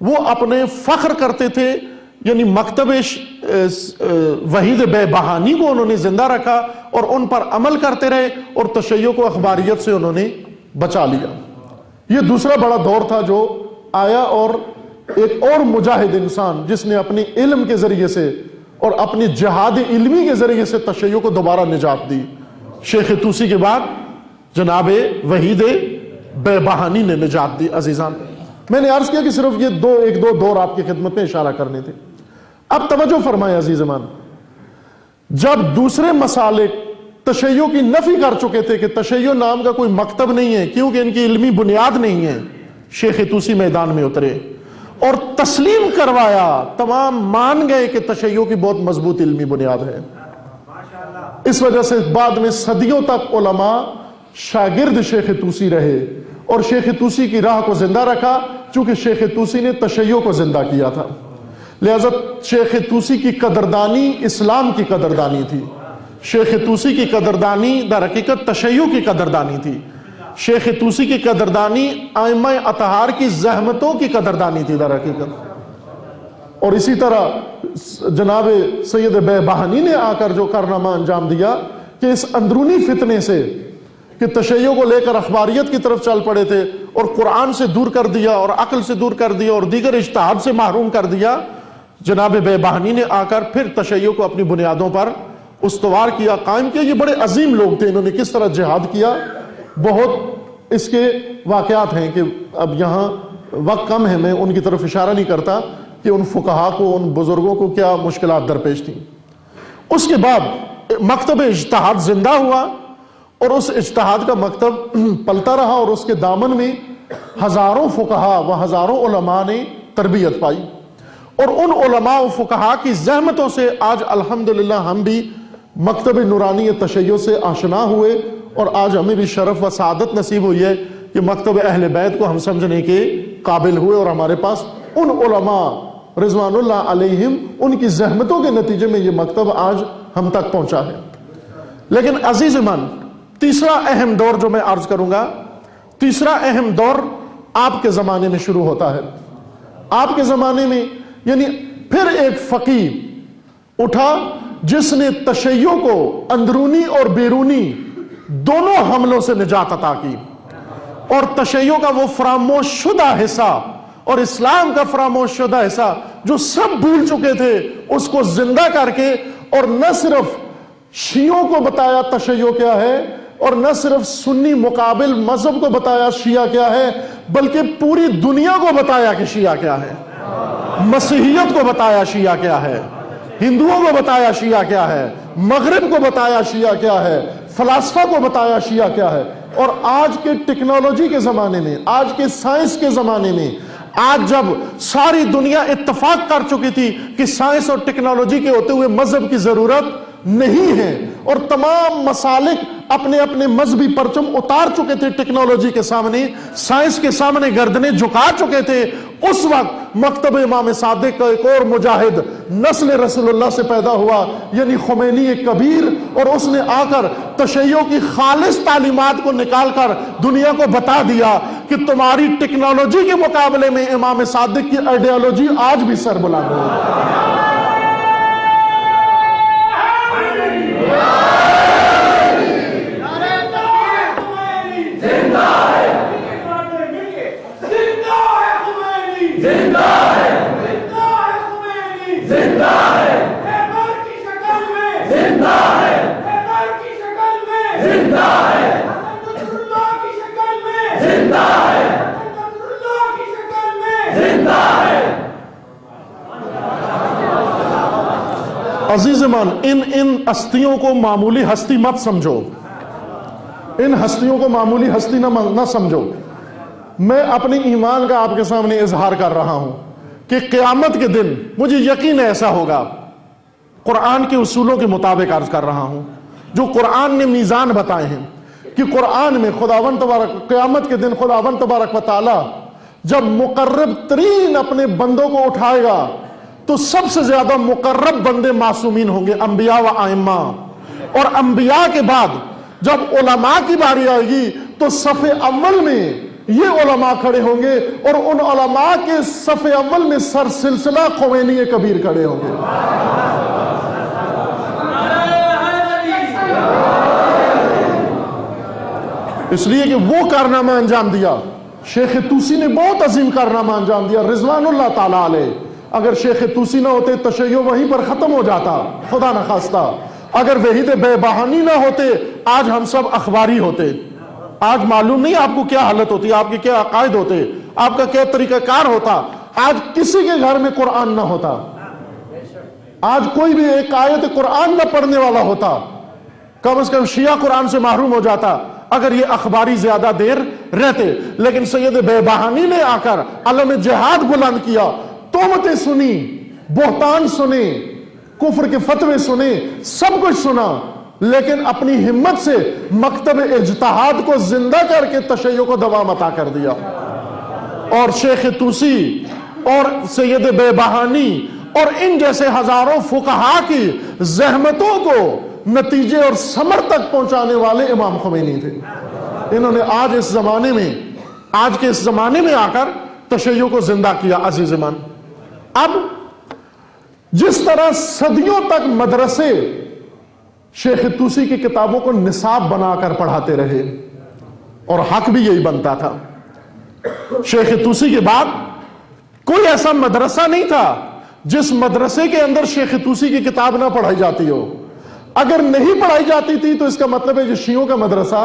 وہ اپنے فخر کرتے تھے، یعنی مکتب وحید بیبہانی کو انہوں نے زندہ رکھا اور ان پر عمل کرتے رہے، اور تشیع کو اخباریت سے انہوں نے بچا لیا۔ یہ دوسرا بڑا دور تھا جو آیا، اور ایک اور مجاہد انسان جس نے اپنے علم کے ذریعے سے اور اپنی جہاد علمی کے ذریعے سے تشیع کو دوبارہ نجات دی۔ شیخ طوسی کے بعد جناب وحید بیبہانی نے نجات دی۔ عزیزان، میں نے عرض کیا کہ صرف یہ ایک دو دور آپ کی خدمت میں اشارہ کرنے تھے۔ اب توجہ فرمائیں عزیزان، جب دوسرے مسالک تشیع کی نفی کر چکے تھے کہ تشیع نام کا کوئی مکتب نہیں ہے کیونکہ ان کی علمی بنیاد نہیں ہے، شیخ طوسی میدان میں اترے اور تسلیم کروایا، تمام مان گئے کہ تشیع کی بہت مضبوط علمی بنیاد ہے۔ اس وجہ سے بعد میں صدیوں تک علماء شاگرد شیخ طوسی رہے اور شیخ طوسی کی راہ کو زندہ رکھا، چونکہ شیخ طوسی نے تشیع کو زندہ کیا تھا۔ لہذا شیخ طوسی کی قدردانی اسلام کی قدردانی تھی، شیخ طوسی کی قدردانی در حقیقت تشیع کی قدردانی تھی، شیخ طوسی کی قدردانی ائمہ اطہار کی زحمتوں کی قدردانی تھی در حقیقت۔ اور اسی طرح جناب سید بیبہانی نے آ کر جو کارنامہ انجام دیا کہ اس اندرونی فتنے سے کہ تشیع کو لے کر اخباریت کی طرف چل پڑے تھے اور قرآن سے دور کر دیا اور عقل سے دور کر دیا اور دیگر اجتہاد سے محروم کر دیا، جناب بیبہانی نے آ کر پھر تشیع کو اپنی بنیادوں پر استوار کیا، قائم کیا۔ یہ بڑے عظیم لوگ تھے، انہوں نے کس طرح جہاد کیا، بہت اس کے واقعات ہیں کہ اب یہاں وقت کم ہے، میں ان کی طرف اشارہ نہیں کرتا کہ ان فقہا کو، ان بزرگوں کو کیا مشکلات درپیش تھیں۔ اس کے بعد مکتب اجتہاد زندہ ہوا اور اس اجتہاد کا مکتب پلتا رہا اور اس کے دامن میں ہزاروں فقہا و ہزاروں علماء نے تربیت پائی، اور ان علماء و فقہا کی زحمتوں سے آج الحمدللہ ہم بھی مکتب نورانی تشیع سے آشنا ہوئے، اور آج ہمیں بھی شرف و سعادت نصیب ہوئی ہے کہ مکتب اہل بیت کو ہم سمجھنے کے قابل ہوئے، اور ہمارے پاس ان علماء رضوان اللہ علیہم ان کی زحمتوں کے نتیجے میں یہ مکتب آج ہم تک پہنچا ہے۔ لیکن عزیز من، تیسرا اہم دور جو میں عرض کروں گا، تیسرا اہم دور آپ کے زمانے میں شروع ہوتا ہے۔ آپ کے زمانے میں یعنی پھر ایک فقی اٹھا جس نے تشیع کو اندرونی اور بیرونی دونوں حملوں سے نجات عطا کی، اور تشیع کا وہ فراموش شدہ حصہ اور اسلام کا فراموش شدہ حصہ جو سب بھول چکے تھے اس کو زندہ کر کے، اور نہ صرف شیعوں کو بتایا تشیع کیا ہے، اور نہ صرف سنی مقابل مذہب کو بتایا شیعہ کیا ہے، بلکہ پوری دنیا کو بتایا کہ شیعہ کیا ہے، مسیحیت کو بتایا شیعہ کیا ہے، ہندوؤں کو بتایا شیعہ کیا ہے، مغرب کو بتایا شیعہ کیا ہے، فلاسفہ کو بتایا شیعہ کیا ہے۔ اور آج کے ٹیکنالوجی کے زمانے میں، آج کے سائنس کے زمانے میں، آج جب ساری دنیا اتفاق کر چکی تھی کہ سائنس اور ٹیکنالوجی کے ہوتے ہوئے مذہب کی ضرورت نہیں ہیں، اور تمام مسالک اپنے اپنے مذہبی پرچم اتار چکے تھے ٹیکنالوجی کے سامنے، سائنس کے سامنے گردنیں جھکا چکے تھے، اس وقت مکتب امام صادق کا ایک اور مجاہد نسل رسول اللہ سے پیدا ہوا، یعنی خمینی کبیر، اور اس نے آ کر تشیع کی خالص تعلیمات کو نکال کر دنیا کو بتا دیا کہ تمہاری ٹیکنالوجی کے مقابلے میں امام صادق کی آئیڈیالوجی آج بھی سر بلند ہے۔ عزیزمان، ان ہستیوں کو معمولی ہستی مت سمجھو، ان ہستیوں کو معمولی ہستی نہ سمجھو۔ میں اپنی ایمان کا آپ کے سامنے اظہار کر رہا ہوں کہ قیامت کے دن مجھے یقین ایسا ہوگا، قرآن کے اصولوں کے مطابق عرض کر رہا ہوں، جو قرآن نے میزان بتائے ہیں کہ قرآن میں خداوند تبارک قیامت کے دن خداوند تبارک و تعالی جب مقرب ترین اپنے بندوں کو اٹھائے گا تو سب سے زیادہ مقرب بندے معصومین ہوں گے، انبیاء و ائمہ، اور انبیاء کے بعد جب علماء کی باری آئے گی تو صف اول میں یہ علماء کھڑے ہوں گے، اور ان علماء کے صف اول میں سر سلسلہ خمینی کبیر کھڑے ہوں گے۔ اس لیے کہ وہ کارنامہ انجام دیا، شیخ طوسی نے بہت عظیم کارنامہ انجام دیا رضوان اللہ تعالیٰ علیہ۔ اگر شیخ طوسی نہ ہوتے تشیع وہیں پر ختم ہو جاتا، خدا نخواستہ۔ اگر وحید بے بہانی نہ ہوتے آج ہم سب اخباری ہوتے۔ آج معلوم نہیں آپ کو کیا حالت ہوتی، آپ کے کیا عقائد ہوتے، آپ کا کیا طریقہ کار ہوتا۔ آج کسی کے گھر میں قرآن نہ ہوتا، آج کوئی بھی ایک آیت قرآن نہ پڑھنے والا ہوتا، کم از کم شیعہ قرآن سے محروم ہو جاتا اگر یہ اخباری زیادہ دیر رہتے۔ لیکن سید بے بہانی نے آ کر علم جہاد بلند کیا، تہمتیں سنی، بہتان سنے، کفر کے فتوے سنے، سب کچھ سنا، لیکن اپنی ہمت سے مکتب اجتہاد کو زندہ کر کے تشیع کو دوام عطا کر دیا۔ اور شیخ طوسی اور سید بے بہانی اور ان جیسے ہزاروں فقہا کی زحمتوں کو نتیجے اور ثمر تک پہنچانے والے امام خمینی تھے۔ انہوں نے آج اس زمانے میں، آج کے اس زمانے میں آ کر تشیع کو زندہ کیا۔ عزیزمان، اب جس طرح صدیوں تک مدرسے شیخ طوسی کی کتابوں کو نصاب بنا کر پڑھاتے رہے، اور حق بھی یہی بنتا تھا، شیخ طوسی کے بعد کوئی ایسا مدرسہ نہیں تھا جس مدرسے کے اندر شیخ طوسی کی کتاب نہ پڑھائی جاتی ہو۔ اگر نہیں پڑھائی جاتی تھی تو اس کا مطلب ہے کہ شیعوں کا مدرسہ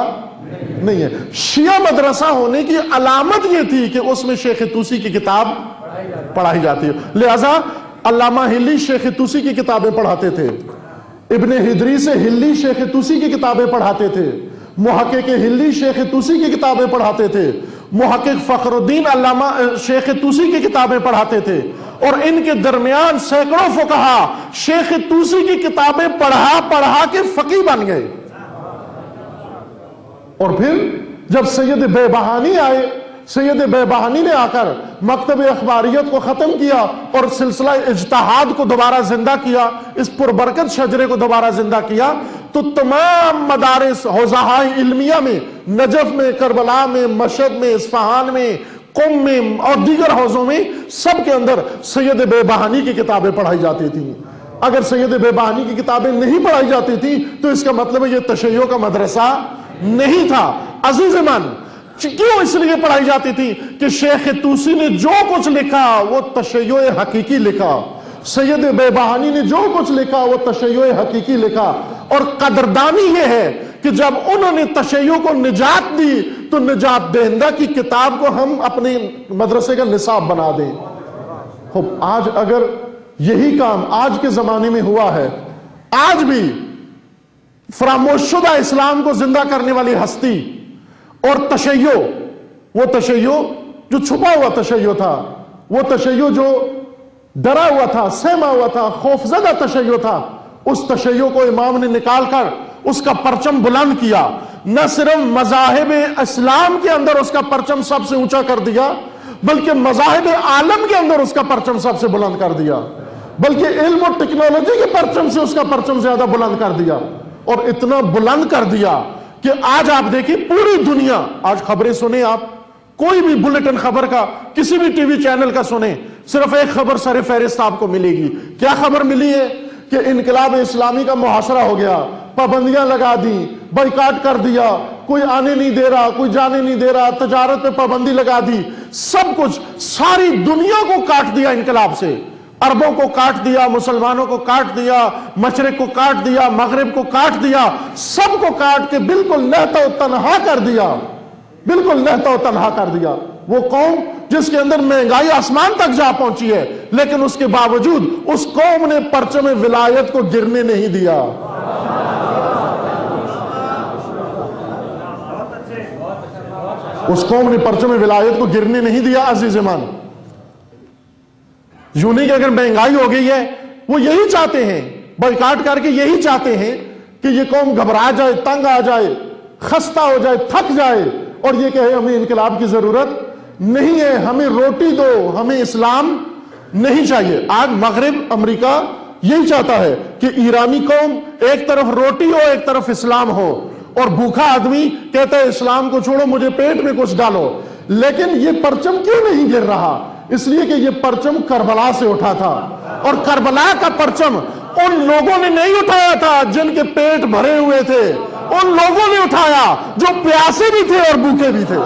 نہیں ہے۔ شیعہ مدرسہ ہونے کی علامت یہ تھی کہ اس میں شیخ طوسی کی کتاب پڑھائی جاتی ہے۔ لہذا علامہ ہلی شیخ طوسی کی کتابیں پڑھاتے تھے، ابن ہدری سے ہلی شیخ طوسی کی کتابیں پڑھاتے تھے، محقق ہلی شیخ طوسی کی کتابیں پڑھاتے تھے، محقق فخر الدین علامہ شیخ طوسی کی کتابیں پڑھاتے تھے، اور ان کے درمیان سینکڑوں فقہا شیخ طوسی کی کتابیں پڑھا کے فقیہ بن گئے۔ اور پھر جب سید بے بہانی آئے، سید بے بہانی نے آ کر مکتب اخباریت کو ختم کیا اور سلسلہ اجتہاد کو دوبارہ زندہ کیا، اس پربرکت شجرے کو دوبارہ زندہ کیا، تو تمام مدارس حوزہائے علمیہ میں، نجف میں، کربلا میں، مشہد میں، اصفہان میں، قم میں اور دیگر حوزوں میں، سب کے اندر سید بے بہانی کی کتابیں پڑھائی جاتی تھیں۔ اگر سید بے بہانی کی کتابیں نہیں پڑھائی جاتی تھیں تو اس کا مطلب ہے یہ تشیع کا مدرسہ نہیں تھا۔ عزیزمان، کیوں اس لیے پڑھائی جاتی تھی کہ شیخ طوسی نے جو کچھ لکھا وہ تشیع حقیقی لکھا، سید بے بہانی نے جو کچھ لکھا وہ تشیع حقیقی لکھا، اور قدردانی یہ ہے کہ جب انہوں نے تشیع کو نجات دی تو نجات دہندہ کی کتاب کو ہم اپنے مدرسے کا نصاب بنا دیں۔ آج اگر یہی کام آج کے زمانے میں ہوا ہے، آج بھی فراموش شدہ اسلام کو زندہ کرنے والی ہستی اور تشیع، وہ تشیع جو چھپا ہوا تشیع تھا، وہ تشیع جو ڈرا ہوا تھا، سہما ہوا تھا، خوفزدہ تشیع تھا، اس تشیع کو امام نے نکال کر اس کا پرچم بلند کیا، نہ صرف مذاہب اسلام کے اندر اس کا پرچم سب سے اونچا کر دیا، بلکہ مذاہب عالم کے اندر اس کا پرچم سب سے بلند کر دیا، بلکہ علم و ٹیکنالوجی کے پرچم سے اس کا پرچم زیادہ بلند کر دیا، اور اتنا بلند کر دیا کہ آج آپ دیکھیں پوری دنیا، آج خبریں سنیں آپ، کوئی بھی بلٹن خبر کا کسی بھی ٹی وی چینل کا سنیں، صرف ایک خبر سر فہرست آپ کو ملے گی۔ کیا خبر ملی ہے؟ کہ انقلاب اسلامی کا محاصرہ ہو گیا، پابندیاں لگا دی، بائیکاٹ کر دیا، کوئی آنے نہیں دے رہا، کوئی جانے نہیں دے رہا، تجارت پہ پابندی لگا دی، سب کچھ، ساری دنیا کو کاٹ دیا انقلاب سے، عربوں کو کاٹ دیا، مسلمانوں کو کاٹ دیا، مشرق کو کاٹ دیا، مغرب کو کاٹ دیا، سب کو کاٹ کے بالکل نہتا و تنہا کر دیا، بالکل نہتا و تنہا کر دیا۔ وہ قوم جس کے اندر مہنگائی آسمان تک جا پہنچی ہے، لیکن اس کے باوجود اس قوم نے پرچم ولایت کو گرنے نہیں دیا۔ اس قوم نے پرچم ولایت کو گرنے نہیں دیا عزیزمان۔ یوں نہیں کہ اگر مہنگائی ہو گئی ہے، وہ یہی چاہتے ہیں، بائیکاٹ کر کے یہی چاہتے ہیں کہ یہ قوم گھبرا جائے، تنگ آ جائے، خستہ ہو جائے، تھک جائے، اور یہ کہے ہمیں انقلاب کی ضرورت نہیں ہے، ہمیں روٹی دو، ہمیں اسلام نہیں چاہیے۔ آج مغرب، امریکہ یہی چاہتا ہے کہ ایرانی قوم ایک طرف روٹی ہو، ایک طرف اسلام ہو، اور بھوکا آدمی کہتا ہے اسلام کو چھوڑو، مجھے پیٹ میں کچھ ڈالو۔ لیکن یہ پرچم کیوں نہیں گر رہا؟ اس لیے کہ یہ پرچم کربلا سے اٹھا تھا، اور کربلا کا پرچم ان لوگوں نے نہیں اٹھایا تھا جن کے پیٹ بھرے ہوئے تھے، ان لوگوں نے اٹھایا جو پیاسے بھی تھے اور بھوکے بھی تھے۔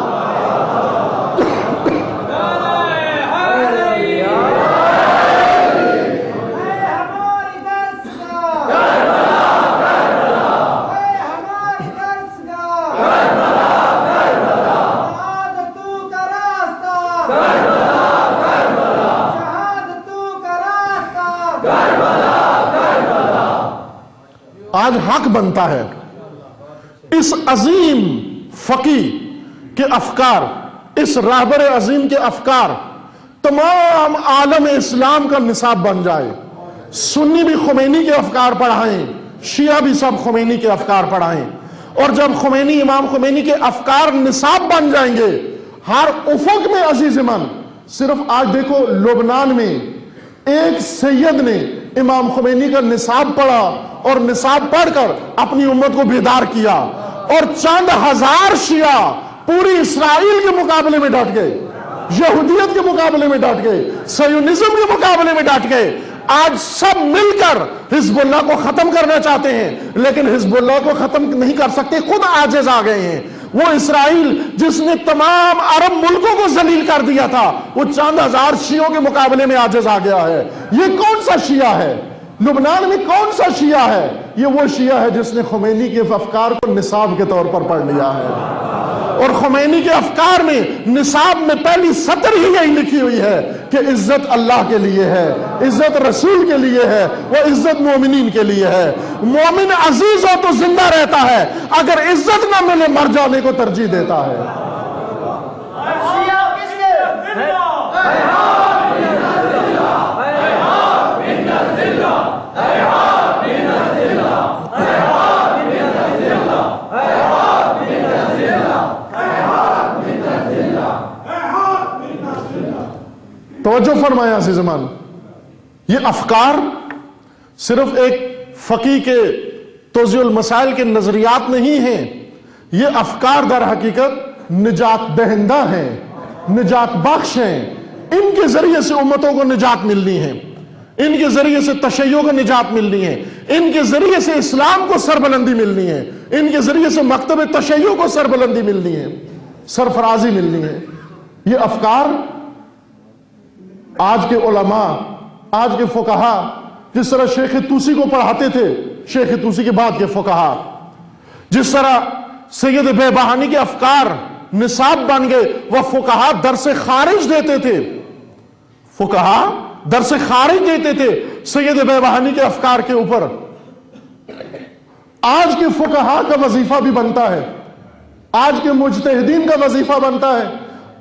آج حق بنتا ہے اس عظیم فقی کے افکار، اس راہبر عظیم کے افکار تمام عالم اسلام کا نصاب بن جائے۔ سنی بھی خمینی کے افکار پڑھائیں، شیعہ بھی سب خمینی کے افکار پڑھائیں، اور جب خمینی، امام خمینی کے افکار نصاب بن جائیں گے ہر افق میں عزیز من، صرف آج دیکھو لبنان میں ایک سید نے امام خمینی کا نصاب پڑھا، اور نصاب پڑھ کر اپنی امت کو بیدار کیا، اور چند ہزار شیعہ پوری اسرائیل کے مقابلے میں ڈٹ گئے، یہودیت کے مقابلے میں ڈٹ گئے، سیونزم کے مقابلے میں ڈٹ گئے۔ آج سب مل کر حزب اللہ کو ختم کرنا چاہتے ہیں، لیکن حزب اللہ کو ختم نہیں کر سکتے، خود عاجز آ گئے ہیں۔ وہ اسرائیل جس نے تمام عرب ملکوں کو ذلیل کر دیا تھا، وہ چند ہزار شیعوں کے مقابلے میں عاجز آ گیا ہے۔ یہ کون سا شیعہ ہے؟ لبنان میں کون سا شیعہ ہے؟ یہ وہ شیعہ ہے جس نے خمینی کے افکار کو نصاب کے طور پر پڑھ لیا ہے، اور خمینی کے افکار میں نصاب میں پہلی سطر ہی یہی لکھی ہوئی ہے کہ عزت اللہ کے لیے ہے، عزت رسول کے لیے ہے، وہ عزت مومنین کے لیے ہے۔ مومن عزیز ہو تو زندہ رہتا ہے، اگر عزت نہ ملے مر جانے کو ترجیح دیتا ہے۔ توجہ فرمایا عزیزمان، یہ افکار صرف ایک فقی کے توضیح المسائل کے نظریات نہیں ہیں، یہ افکار در حقیقت نجات دہندہ ہیں، نجات بخش ہیں۔ ان کے ذریعے سے امتوں کو نجات ملنی ہے، ان کے ذریعے سے تشیع کو نجات ملنی ہے، ان کے ذریعے سے اسلام کو سربلندی ملنی ہے، ان کے ذریعے سے مکتب تشیع کو سربلندی ملنی ہے، سرفرازی ملنی ہے۔ یہ افکار آج کے علماء، آج کے فقہا، جس طرح شیخ توسی کو پڑھاتے تھے، شیخ توسی کے بعد کے فقہا، جس طرح سید بہبہانی کے افکار نصاب بن گئے، وہ فقہا درس خارج دیتے تھے، فقہا درس خارج دیتے تھے سید بہبہانی کے افکار کے اوپر۔ آج کے فقہا کا وظیفہ بھی بنتا ہے، آج کے مجتہدین کا وظیفہ بنتا ہے،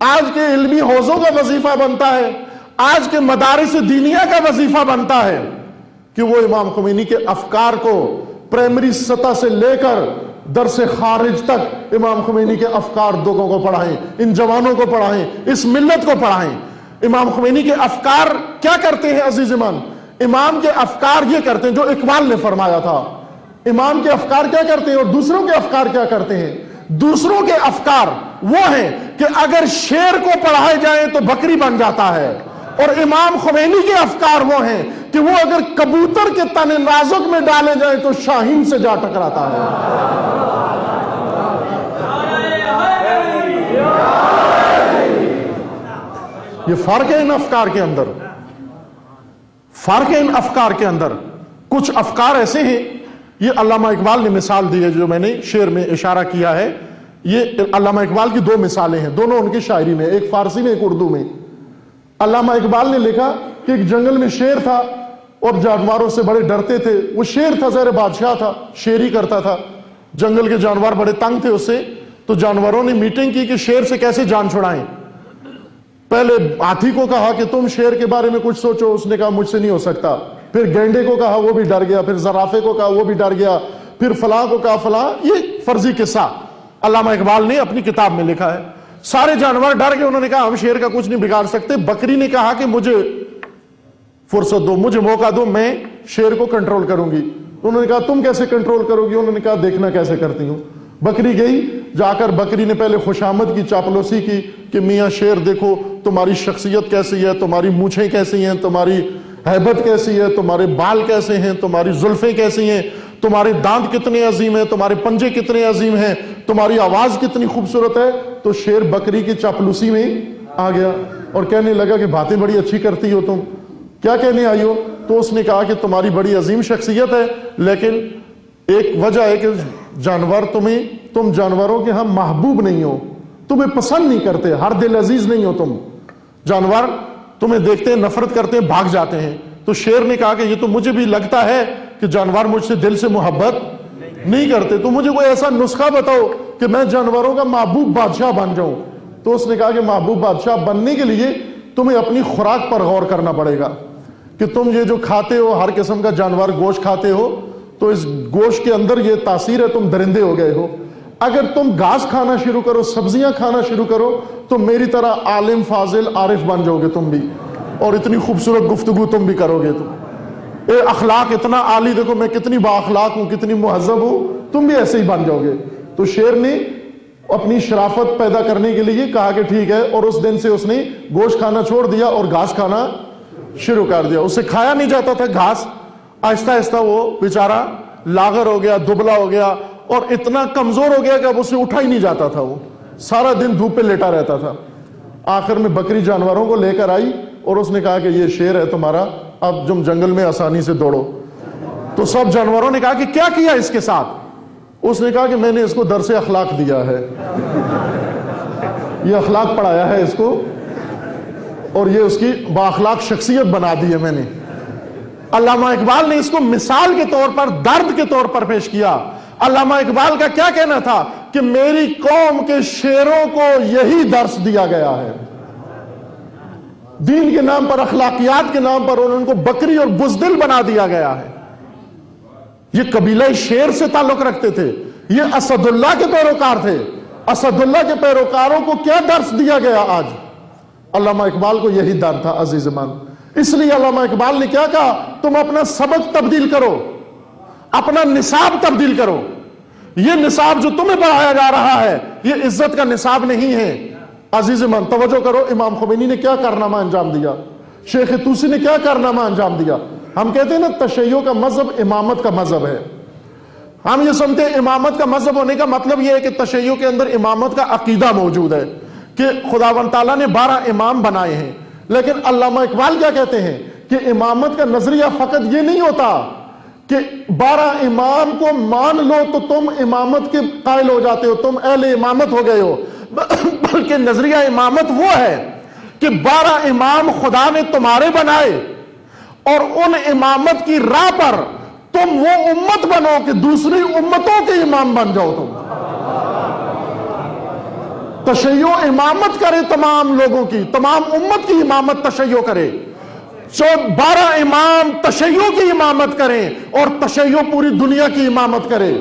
آج کے علمی حوزوں کا وظیفہ بنتا ہے، آج کے مدارس دینیہ کا وظیفہ بنتا ہے کہ وہ امام خمینی کے افکار کو پرائمری سطح سے لے کر درس خارج تک امام خمینی کے افکار لوگوں کو پڑھائیں، ان جوانوں کو پڑھائیں، اس ملت کو پڑھائیں۔ امام خمینی کے افکار کیا کرتے ہیں عزیز ایمان؟ امام کے افکار یہ کرتے ہیں جو اقبال نے فرمایا تھا۔ امام کے افکار کیا کرتے ہیں اور دوسروں کے افکار کیا کرتے ہیں؟ دوسروں کے افکار وہ ہیں کہ اگر شیر کو پڑھائے جائیں تو بکری بن جاتا ہے، اور امام خمینی کے افکار وہ ہیں کہ وہ اگر کبوتر کے تن نازک میں ڈالے جائیں تو شاہین سے جا ٹکراتا ہے۔ یہ فرق ہے ان افکار کے اندر، فرق ہے ان افکار کے اندر۔ کچھ افکار ایسے ہیں، یہ علامہ اقبال نے مثال دی ہے جو میں نے شعر میں اشارہ کیا ہے، یہ علامہ اقبال کی دو مثالیں ہیں، دونوں ان کی شاعری میں، ایک فارسی میں ایک اردو میں۔ علامہ اقبال نے لکھا کہ ایک جنگل میں شیر تھا اور جانوروں سے بڑے ڈرتے تھے۔ وہ شیر تھا، ظاہر بادشاہ تھا، شیری کرتا تھا، جنگل کے جانور بڑے تنگ تھے اس سے، تو جانوروں نے میٹنگ کی کہ شیر سے کیسے جان چھڑائیں۔ پہلے ہاتھی کو کہا کہ تم شیر کے بارے میں کچھ سوچو، اس نے کہا مجھ سے نہیں ہو سکتا۔ پھر گینڈے کو کہا، وہ بھی ڈر گیا۔ پھر زرافے کو کہا، وہ بھی ڈر گیا۔ پھر فلاں کو کہا فلاں۔ یہ فرضی قصہ علامہ اقبال نے اپنی کتاب میں لکھا ہے۔ سارے جانور ڈر گئے، انہوں نے کہا ہم شیر کا کچھ نہیں بگاڑ سکتے۔ بکری نے کہا کہ مجھے فرصت دو، مجھے موقع دو، میں شیر کو کنٹرول کروں گی۔ انہوں نے کہا تم کیسے کنٹرول کرو گی؟ انہوں نے کہا دیکھنا کیسے کرتی ہوں۔ بکری گئی، جا کر بکری نے پہلے خوشامد کی، چاپلوسی کی کہ میاں شیر دیکھو تمہاری شخصیت کیسی ہے، تمہاری مونچھیں کیسی ہیں، تمہاری ہیبت کیسی ہے، تمہارے بال کیسے ہیں، تمہاری زلفیں کیسی ہیں، تمہارے دانت کتنے عظیم ہیں، تمہارے پنجے کتنے عظیم ہیں، تمہاری آواز کتنی خوبصورت ہے۔ تو شیر بکری کی چاپلوسی میں آ گیا اور کہنے لگا کہ باتیں بڑی اچھی کرتی ہو، تم کیا کہنے آئی ہو؟ تو اس نے کہا کہ تمہاری بڑی عظیم شخصیت ہے، لیکن ایک وجہ ہے کہ جانور تم جانوروں کے ہم محبوب نہیں ہو، تمہیں پسند نہیں کرتے، ہر دل عزیز نہیں ہو تم۔ جانور تمہیں دیکھتے ہیں، نفرت کرتے ہیں، بھاگ جاتے ہیں۔ تو شیر نے کہا کہ یہ تو مجھے بھی لگتا ہے کہ جانور مجھ سے دل سے محبت نہیں کرتے، تو مجھے کوئی ایسا نسخہ بتاؤ کہ میں جانوروں کا محبوب بادشاہ بن جاؤں۔ تو اس نے کہا کہ محبوب بادشاہ بننے کے لیے تمہیں اپنی خوراک پر غور کرنا پڑے گا کہ تم یہ جو کھاتے ہو، ہر قسم کا جانور گوشت کھاتے ہو، تو اس گوشت کے اندر یہ تاثیر ہے تم درندے ہو گئے ہو۔ اگر تم گھاس کھانا شروع کرو، سبزیاں کھانا شروع کرو، تو میری طرح عالم فاضل عارف بن جاؤ گے تم بھی، اور اتنی خوبصورت گفتگو تم بھی کرو گے۔ تم اے اخلاق اتنا عالی، دیکھو میں کتنی با اخلاق ہوں، کتنی مہذب ہوں، تم بھی ایسے ہی بن جاؤ گے۔ تو شیر نے اپنی شرافت پیدا کرنے کے لیے کہا کہ ٹھیک ہے، اور اس دن سے اس نے گوشت کھانا چھوڑ دیا اور گھاس کھانا شروع کر دیا۔ اسے کھایا نہیں جاتا تھا گھاس، آہستہ آہستہ وہ بیچارہ لاغر ہو گیا، دبلا ہو گیا، اور اتنا کمزور ہو گیا کہ اب اسے اٹھا ہی نہیں جاتا تھا، وہ سارا دن دھوپ پہ لیٹا رہتا تھا۔ آخر میں بکری جانوروں کو لے کر آئی اور اس نے کہا کہ یہ شیر ہے تمہارا، اب تم جنگل میں آسانی سے دوڑو۔ تو سب جانوروں نے کہا کہ کیا کیا اس کے ساتھ؟ اس نے کہا کہ میں نے اس کو درس اخلاق دیا ہے، یہ اخلاق پڑھایا ہے اس کو، اور یہ اس کی با اخلاق شخصیت بنا دی ہے میں نے۔ علامہ اقبال نے اس کو مثال کے طور پر، درد کے طور پر پیش کیا۔ علامہ اقبال کا کیا کہنا تھا کہ میری قوم کے شیروں کو یہی درس دیا گیا ہے، دین کے نام پر، اخلاقیات کے نام پر ان کو بکری اور بزدل بنا دیا گیا ہے۔ یہ قبیلہ شیر سے تعلق رکھتے تھے، یہ اسد اللہ کے پیروکار تھے۔ اسد اللہ کے پیروکاروں کو کیا درس دیا گیا آج؟ علامہ اقبال کو یہی درد تھا عزیز مان۔ اس لیے علامہ اقبال نے کیا کہا؟ تم اپنا سبق تبدیل کرو، اپنا نصاب تبدیل کرو۔ یہ نصاب جو تمہیں پڑھایا جا رہا ہے یہ عزت کا نصاب نہیں ہے۔ عزیز من توجہ کرو، امام خمینی نے کیا کارنامہ انجام دیا، شیخ طوسی نے کیا کارنامہ انجام دیا۔ ہم کہتے ہیں نا تشیع کا مذہب امامت کا مذہب ہے، ہم یہ سمجھتے ہیں امامت کا مذہب ہونے کا مطلب یہ ہے کہ تشیع کے اندر امامت کا عقیدہ موجود ہے کہ خداوند تعالیٰ نے 12 امام بنائے ہیں۔ لیکن علامہ اقبال کیا کہتے ہیں کہ امامت کا نظریہ فقط یہ نہیں ہوتا کہ 12 امام کو مان لو تو تم امامت کے قائل ہو جاتے ہو، تم اہل امامت ہو گئے ہو، بلکہ نظریہ امامت وہ ہے کہ 12 امام خدا نے تمہارے بنائے، اور ان امامت کی راہ پر تم وہ امت بنو کہ دوسری امتوں کے امام بن جاؤ۔ تم تشیع امامت کرے، تمام لوگوں کی، تمام امت کی امامت تشیع کرے۔ 12 امام تشیع کی امامت کریں اور تشیع پوری دنیا کی امامت کرے.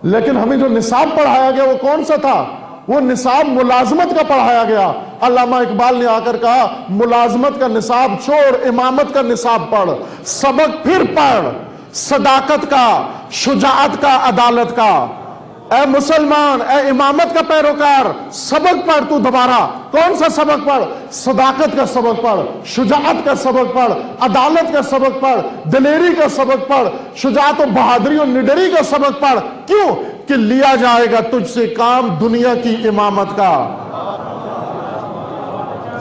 لیکن ہمیں جو نصاب پڑھایا گیا وہ کون سا تھا؟ وہ نصاب ملازمت کا پڑھایا گیا. علامہ اقبال نے آ کر کہا ملازمت کا نصاب چھوڑ، امامت کا نصاب پڑھ. سبق پھر پڑھ، صداقت کا، شجاعت کا، عدالت کا. اے مسلمان، اے امامت کا پیروکار، سبق پڑھ. تو دوبارہ کون سا سبق پڑھ؟ صداقت کا سبق پڑھ، شجاعت کا سبق پڑھ، عدالت کا سبق پڑھ، دلیری کا سبق پڑھ، شجاعت و بہادری اور نڈری کا سبق پڑھ. کیوں؟ کہ لیا جائے گا تجھ سے کام دنیا کی امامت کا.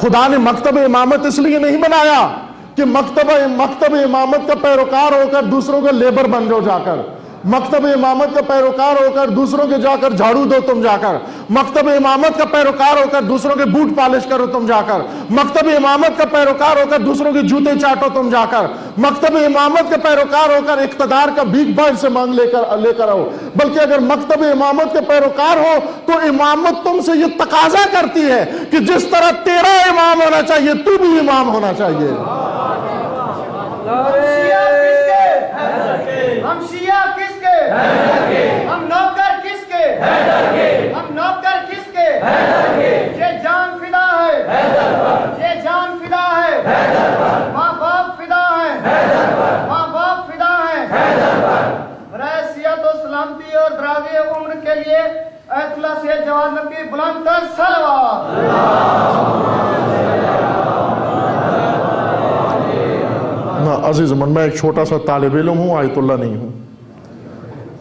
خدا نے مکتب امامت اس لیے نہیں بنایا کہ مکتب امامت کا پیروکار ہو کر دوسروں کا لیبر بن جاؤ جا کر. مکتب امامت کا پیروکار ہو کر دوسروں کے جا کر جھاڑو دو تم جا کر. مکتب امامت کا پیروکار ہو کر دوسروں کے بوٹ پالش کرو تم جا کر. مکتب امامت کا پیروکار ہو کر دوسروں کے جوتے چاٹو تم جا کر. مکتب امامت کا پیروکار ہو کر اقتدار کا بھیک بھاگ سے مانگ لے کر آؤ. بلکہ اگر مکتب امامت کے پیروکار ہو تو امامت تم سے یہ تقاضا کرتی ہے کہ جس طرح تیرا امام ہونا چاہیے تو بھی امام ہونا چاہیے. ہم شیعہ کس کے؟ ہم نوکر کس کے؟ ہم نوکر کس کے؟ یہ جان فدا ہے، یہ جان فدا ہے، ماں باپ فدا ہے، ماں باپ فدا ہے. برائے صحت و سلامتی اور دراز عمر کے لیے ایت اللہ سے جواد نبی بلند تر صلوات. عزیز من، میں ایک چھوٹا سا طالب علم ہوں، آیت اللہ نہیں ہوں.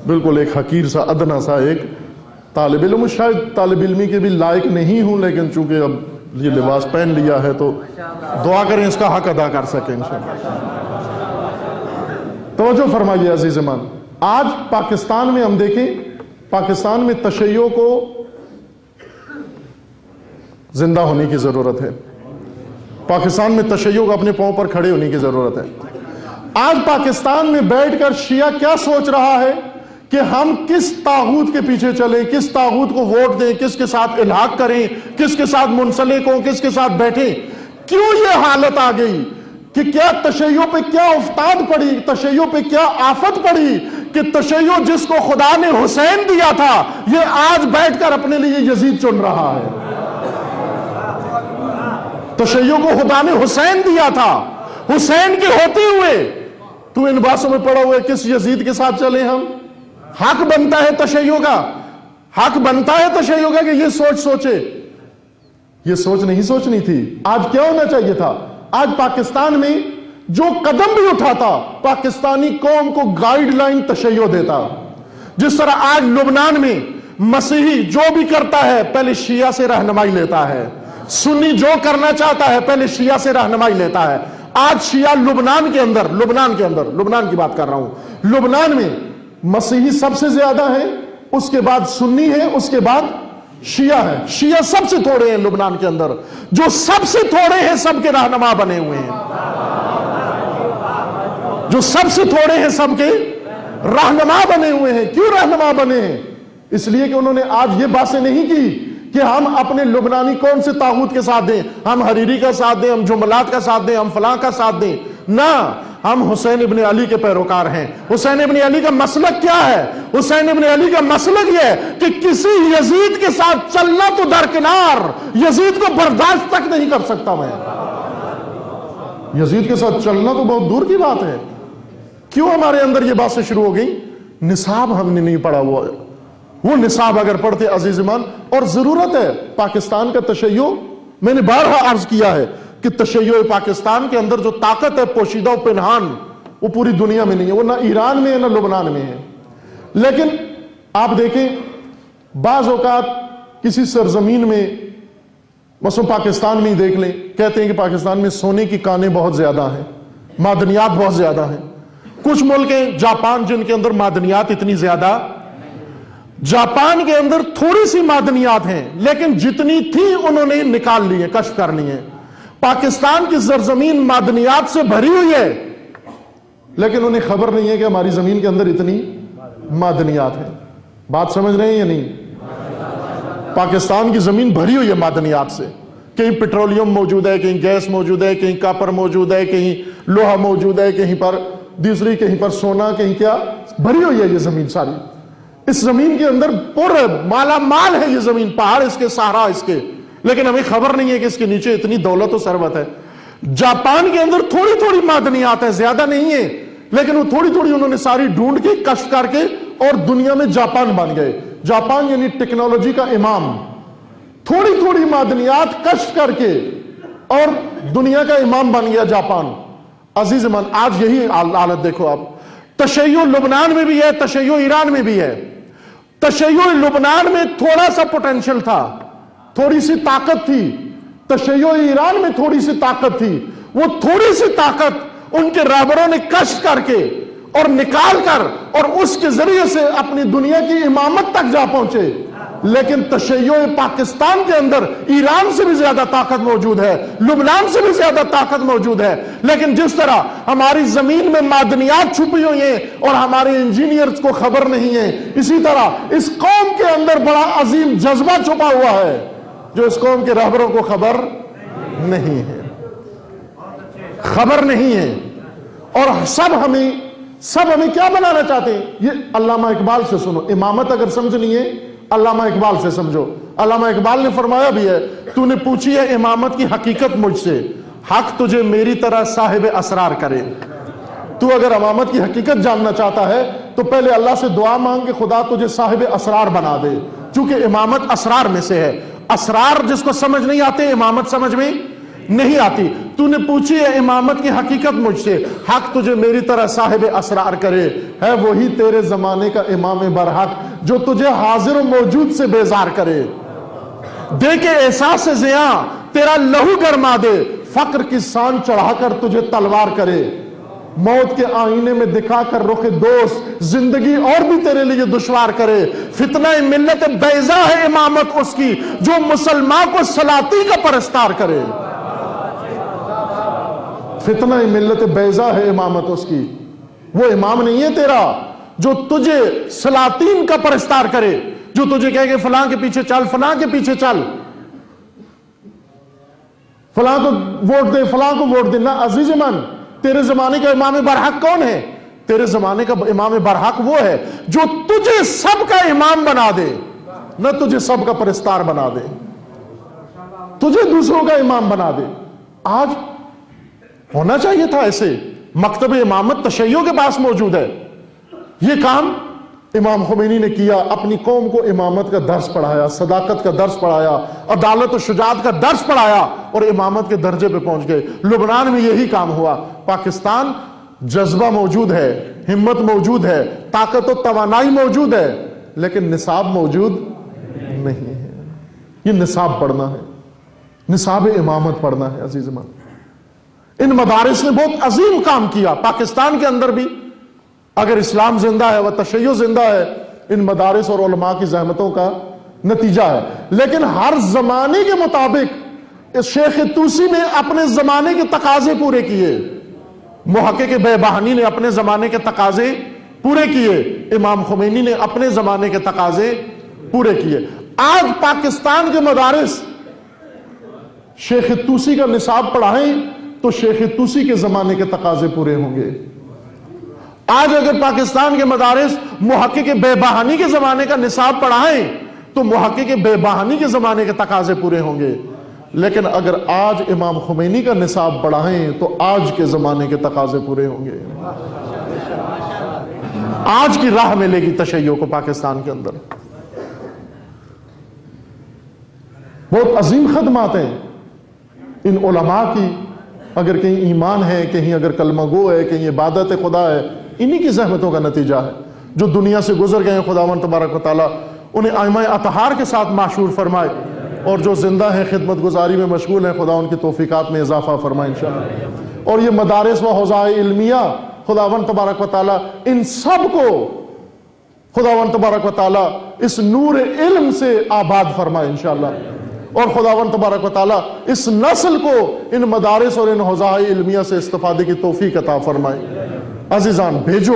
بالکل ایک حقیر سا، ادنا سا ایک طالب علم. شاید طالب علمی کے بھی لائق نہیں ہوں، لیکن چونکہ اب یہ لباس پہن لیا ہے تو دعا کریں اس کا حق ادا کر سکیں انشاءاللہ. توجہ فرمائیے عزیز من. آج پاکستان میں ہم دیکھیں، پاکستان میں تشیع کو زندہ ہونے کی ضرورت ہے. پاکستان میں تشیع کو اپنے پاؤں پر کھڑے ہونے کی ضرورت ہے. آج پاکستان میں بیٹھ کر شیعہ کیا سوچ رہا ہے کہ ہم کس طاغوت کے پیچھے چلیں، کس طاغوت کو ووٹ دیں، کس کے ساتھ الحاق کریں، کس کے ساتھ منسلک ہوں، کس کے ساتھ بیٹھیں. کیوں یہ حالت آ گئی کہ کیا تشیع پہ کیا افتاد پڑی، تشیع پہ کیا آفت پڑی کہ تشیع جس کو خدا نے حسین دیا تھا یہ آج بیٹھ کر اپنے لیے یزید چن رہا ہے. تشیع کو خدا نے حسین دیا تھا، حسین کے ہوتے ہوئے تو ان باتوں میں پڑا ہوئے کس یزید کے ساتھ چلے ہم. حق بنتا ہے تشیع کا، حق بنتا ہے تشیع کا کہ یہ سوچ سوچے. یہ سوچ نہیں سوچنی تھی. آج کیا ہونا چاہیے تھا؟ آج پاکستان میں جو قدم بھی اٹھاتا پاکستانی قوم کو گائیڈ لائن تشیع دیتا. جس طرح آج لبنان میں مسیحی جو بھی کرتا ہے پہلے شیعہ سے رہنمائی لیتا ہے، سنی جو کرنا چاہتا ہے پہلے شیعہ سے رہنمائی لیتا ہے. آج شیعہ لبنان کے اندر لبنان کی بات کر رہا ہوں، لبنان میں مسیحی سب سے زیادہ ہیں، اس کے بعد سنی ہے، اس کے بعد شیعہ ہے. شیعہ سب سے تھوڑے ہیں لبنان کے اندر، جو سب سے تھوڑے ہیں سب کے رہنما بنے ہوئے ہیں. جو سب سے تھوڑے ہیں سب کے رہنما بنے ہوئے ہیں. کیوں رہنما بنے ہیں؟ اس لیے کہ انہوں نے آج یہ باتیں نہیں کی کہ ہم اپنے لبنانی کون سے طاغوت کے ساتھ دیں، ہم حریری کا ساتھ دیں، ہم جملات کا ساتھ دیں، ہم فلاں کا ساتھ دیں. نہ، ہم حسین ابن علی کے پیروکار ہیں. حسین ابن علی کا مسلک کیا ہے؟ حسین ابن علی کا مسلک یہ ہے کہ کسی یزید کے ساتھ چلنا تو درکنار، یزید کو برداشت تک نہیں کر سکتا میں. یزید کے ساتھ چلنا تو بہت دور کی بات ہے. کیوں ہمارے اندر یہ باتیں شروع ہو گئی؟ نصاب ہم نے نہیں پڑھا ہوا. وہ نصاب اگر پڑھتے عزیز ایمان، اور ضرورت ہے پاکستان کا تشیع، میں نے بارہا عرض کیا ہے کہ تشیع پاکستان کے اندر جو طاقت ہے پوشیدہ و پنہان، وہ پوری دنیا میں نہیں ہے. وہ نہ ایران میں ہے نہ لبنان میں ہے. لیکن آپ دیکھیں بعض اوقات کسی سرزمین میں، مثلا پاکستان میں ہی دیکھ لیں، کہتے ہیں کہ پاکستان میں سونے کی کانیں بہت زیادہ ہیں، معدنیات بہت زیادہ ہیں. کچھ ملک ہیں جاپان جن کے اندر معدنیات اتنی زیادہ، جاپان کے اندر تھوڑی سی معدنیات ہیں لیکن جتنی تھی انہوں نے نکال لی ہیں، کشف کر لی ہیں. پاکستان کی سرزمین معدنیات سے بھری ہوئی ہے لیکن انہیں خبر نہیں ہے کہ ہماری زمین کے اندر اتنی معدنیات ہیں. بات سمجھ رہے ہیں یا نہیں؟ پاکستان کی زمین بھری ہوئی ہے معدنیات سے کہیں پیٹرولیم موجود ہے، کہیں گیس موجود ہے، کہیں کاپر موجود ہے، کہیں لوہا موجود ہے، کہیں پر دوسری، کہیں پر سونا، کہیں کیا بھری ہوئی ہے یہ زمین ساری. اس زمین کے اندر پر مالا مال ہے یہ زمین، پہاڑ اس کے، صحرا اس کے، لیکن ہمیں خبر نہیں ہے کہ اس کے نیچے اتنی دولت و ثروت ہے. جاپان کے اندر تھوڑی تھوڑی معدنیات ہے، زیادہ نہیں ہے، لیکن وہ تھوڑی تھوڑی انہوں نے ساری ڈھونڈ کے کشف کر کے اور دنیا میں جاپان بن گئے. جاپان یعنی ٹیکنالوجی کا امام، تھوڑی تھوڑی معدنیات کشف کر کے اور دنیا کا امام بن گیا جاپان. عزیز من، آج یہی حالت دیکھو آپ. تشیع لبنان میں بھی ہے، تشیع ایران میں بھی ہے. تشیع لبنان میں تھوڑا سا پوٹینشل تھا، تھوڑی سی طاقت تھی. تشیع ایران میں تھوڑی سی طاقت تھی. وہ تھوڑی سی طاقت ان کے رہبروں نے کشف کر کے اور نکال کر اور اس کے ذریعے سے اپنی دنیا کی امامت تک جا پہنچے. لیکن تشیع پاکستان کے اندر ایران سے بھی زیادہ طاقت موجود ہے، لبنان سے بھی زیادہ طاقت موجود ہے. لیکن جس طرح ہماری زمین میں معدنیات چھپی ہوئی ہیں اور ہمارے انجینئرز کو خبر نہیں ہے، اسی طرح اس قوم کے اندر بڑا عظیم جذبہ چھپا ہوا ہے جو اس قوم کے رہبروں کو خبر نہیں ہے، خبر نہیں ہے. اور سب ہمیں کیا بنانا چاہتے ہیں؟ یہ علامہ اقبال سے سنو. امامت اگر سمجھنی ہے علامہ اقبال سے سمجھو. علامہ اقبال نے فرمایا بھی ہے، تو نے پوچھی ہے امامت کی حقیقت مجھ سے، حق تجھے میری طرح صاحب اسرار کرے. تو اگر امامت کی حقیقت جاننا چاہتا ہے تو پہلے اللہ سے دعا مانگ کہ خدا تجھے صاحب اسرار بنا دے، چونکہ امامت اسرار میں سے ہے. اسرار جس کو سمجھ نہیں آتے امامت سمجھ میں نہیں آتی. تو نے پوچھی ہے امامت کی حقیقت مجھ سے، حق تجھے میری طرح صاحب اسرار کرے. ہے وہی تیرے زمانے کا امام برحق جو تجھے حاضر و موجود سے بیزار کرے. دے کے احساس زیاں تیرا لہو گرما دے، فقر کی سان چڑھا کر تجھے تلوار کرے. موت کے آئینے میں دکھا کر رخ دوست زندگی اور بھی تیرے لیے دشوار کرے. فتنہ ملت بیضا ہے امامت اس کی جو مسلمان کو سلاطین کا پرستار کرے. فتنہ ملت بیضا ہے امامت اس کی، وہ امام نہیں ہے تیرا جو تجھے سلاطین کا پرستار کرے، جو تجھے کہے کہ فلاں کے پیچھے چل، فلاں کے پیچھے چل، فلاں کو ووٹ دے، فلاں کو ووٹ دے. نہ عزیز من، تیرے زمانے کا امام برحق کون ہے؟ تیرے زمانے کا امام برحق وہ ہے جو تجھے سب کا امام بنا دے، نہ تجھے سب کا پرستار بنا دے، تجھے دوسروں کا امام بنا دے. آج ہونا چاہیے تھا ایسے. مکتب امامت تشیع کے پاس موجود ہے. یہ کام امام خمینی نے کیا، اپنی قوم کو امامت کا درس پڑھایا، صداقت کا درس پڑھایا، عدالت و شجاعت کا درس پڑھایا اور امامت کے درجے پہ پہنچ گئے. لبنان میں یہی کام ہوا. پاکستان جذبہ موجود ہے، ہمت موجود ہے، طاقت و توانائی موجود ہے، لیکن نصاب موجود نہیں ہے. یہ نصاب پڑھنا ہے، نصاب امامت پڑھنا ہے. عزیز من، ان مدارس نے بہت عظیم کام کیا. پاکستان کے اندر بھی اگر اسلام زندہ ہے و تشیع زندہ ہے، ان مدارس اور علماء کی زحمتوں کا نتیجہ ہے. لیکن ہر زمانے کے مطابق شیخ توسی نے اپنے زمانے کے تقاضے پورے کیے، محقق بے بہانی نے اپنے زمانے کے تقاضے پورے کیے، امام خمینی نے اپنے زمانے کے تقاضے پورے کیے. آج پاکستان کے مدارس شیخ توسی کا نصاب پڑھائیں تو شیخ توسی کے زمانے کے تقاضے پورے ہوں گے. آج اگر پاکستان کے مدارس محقق بے بہانی کے زمانے کا نصاب پڑھائیں تو محقق بے بہانی کے زمانے کے تقاضے پورے ہوں گے. لیکن اگر آج امام خمینی کا نصاب پڑھائیں تو آج کے زمانے کے تقاضے پورے ہوں گے. آج کی راہ ملے گی تشیع کو پاکستان کے اندر. بہت عظیم خدمات ہیں ان علماء کی. اگر کہیں ایمان ہے، کہیں اگر کلمہ گو ہے، کہیں عبادت خدا ہے، انہی کی زحمتوں کا نتیجہ ہے. جو دنیا سے گزر گئے ہیں خداوند تبارک و تعالیٰ انہیں ائمہ اطہار کے ساتھ معشور فرمائے، اور جو زندہ ہیں خدمت گزاری میں مشغول ہیں خدا ان کی توفیقات میں اضافہ فرمائے انشاءاللہ. اور یہ مدارس و حوزہ علمیہ خداوند تبارک و تعالیٰ ان سب کو خداوند تبارک و تعالیٰ اس نور علم سے آباد فرمائے انشاءاللہ. اور خداوند تبارک و تعالیٰ اس نسل کو ان مدارس اور ان حوزہ علمیہ سے استفادے کی توفیق عطا فرمائے. عزیزان، بھیجو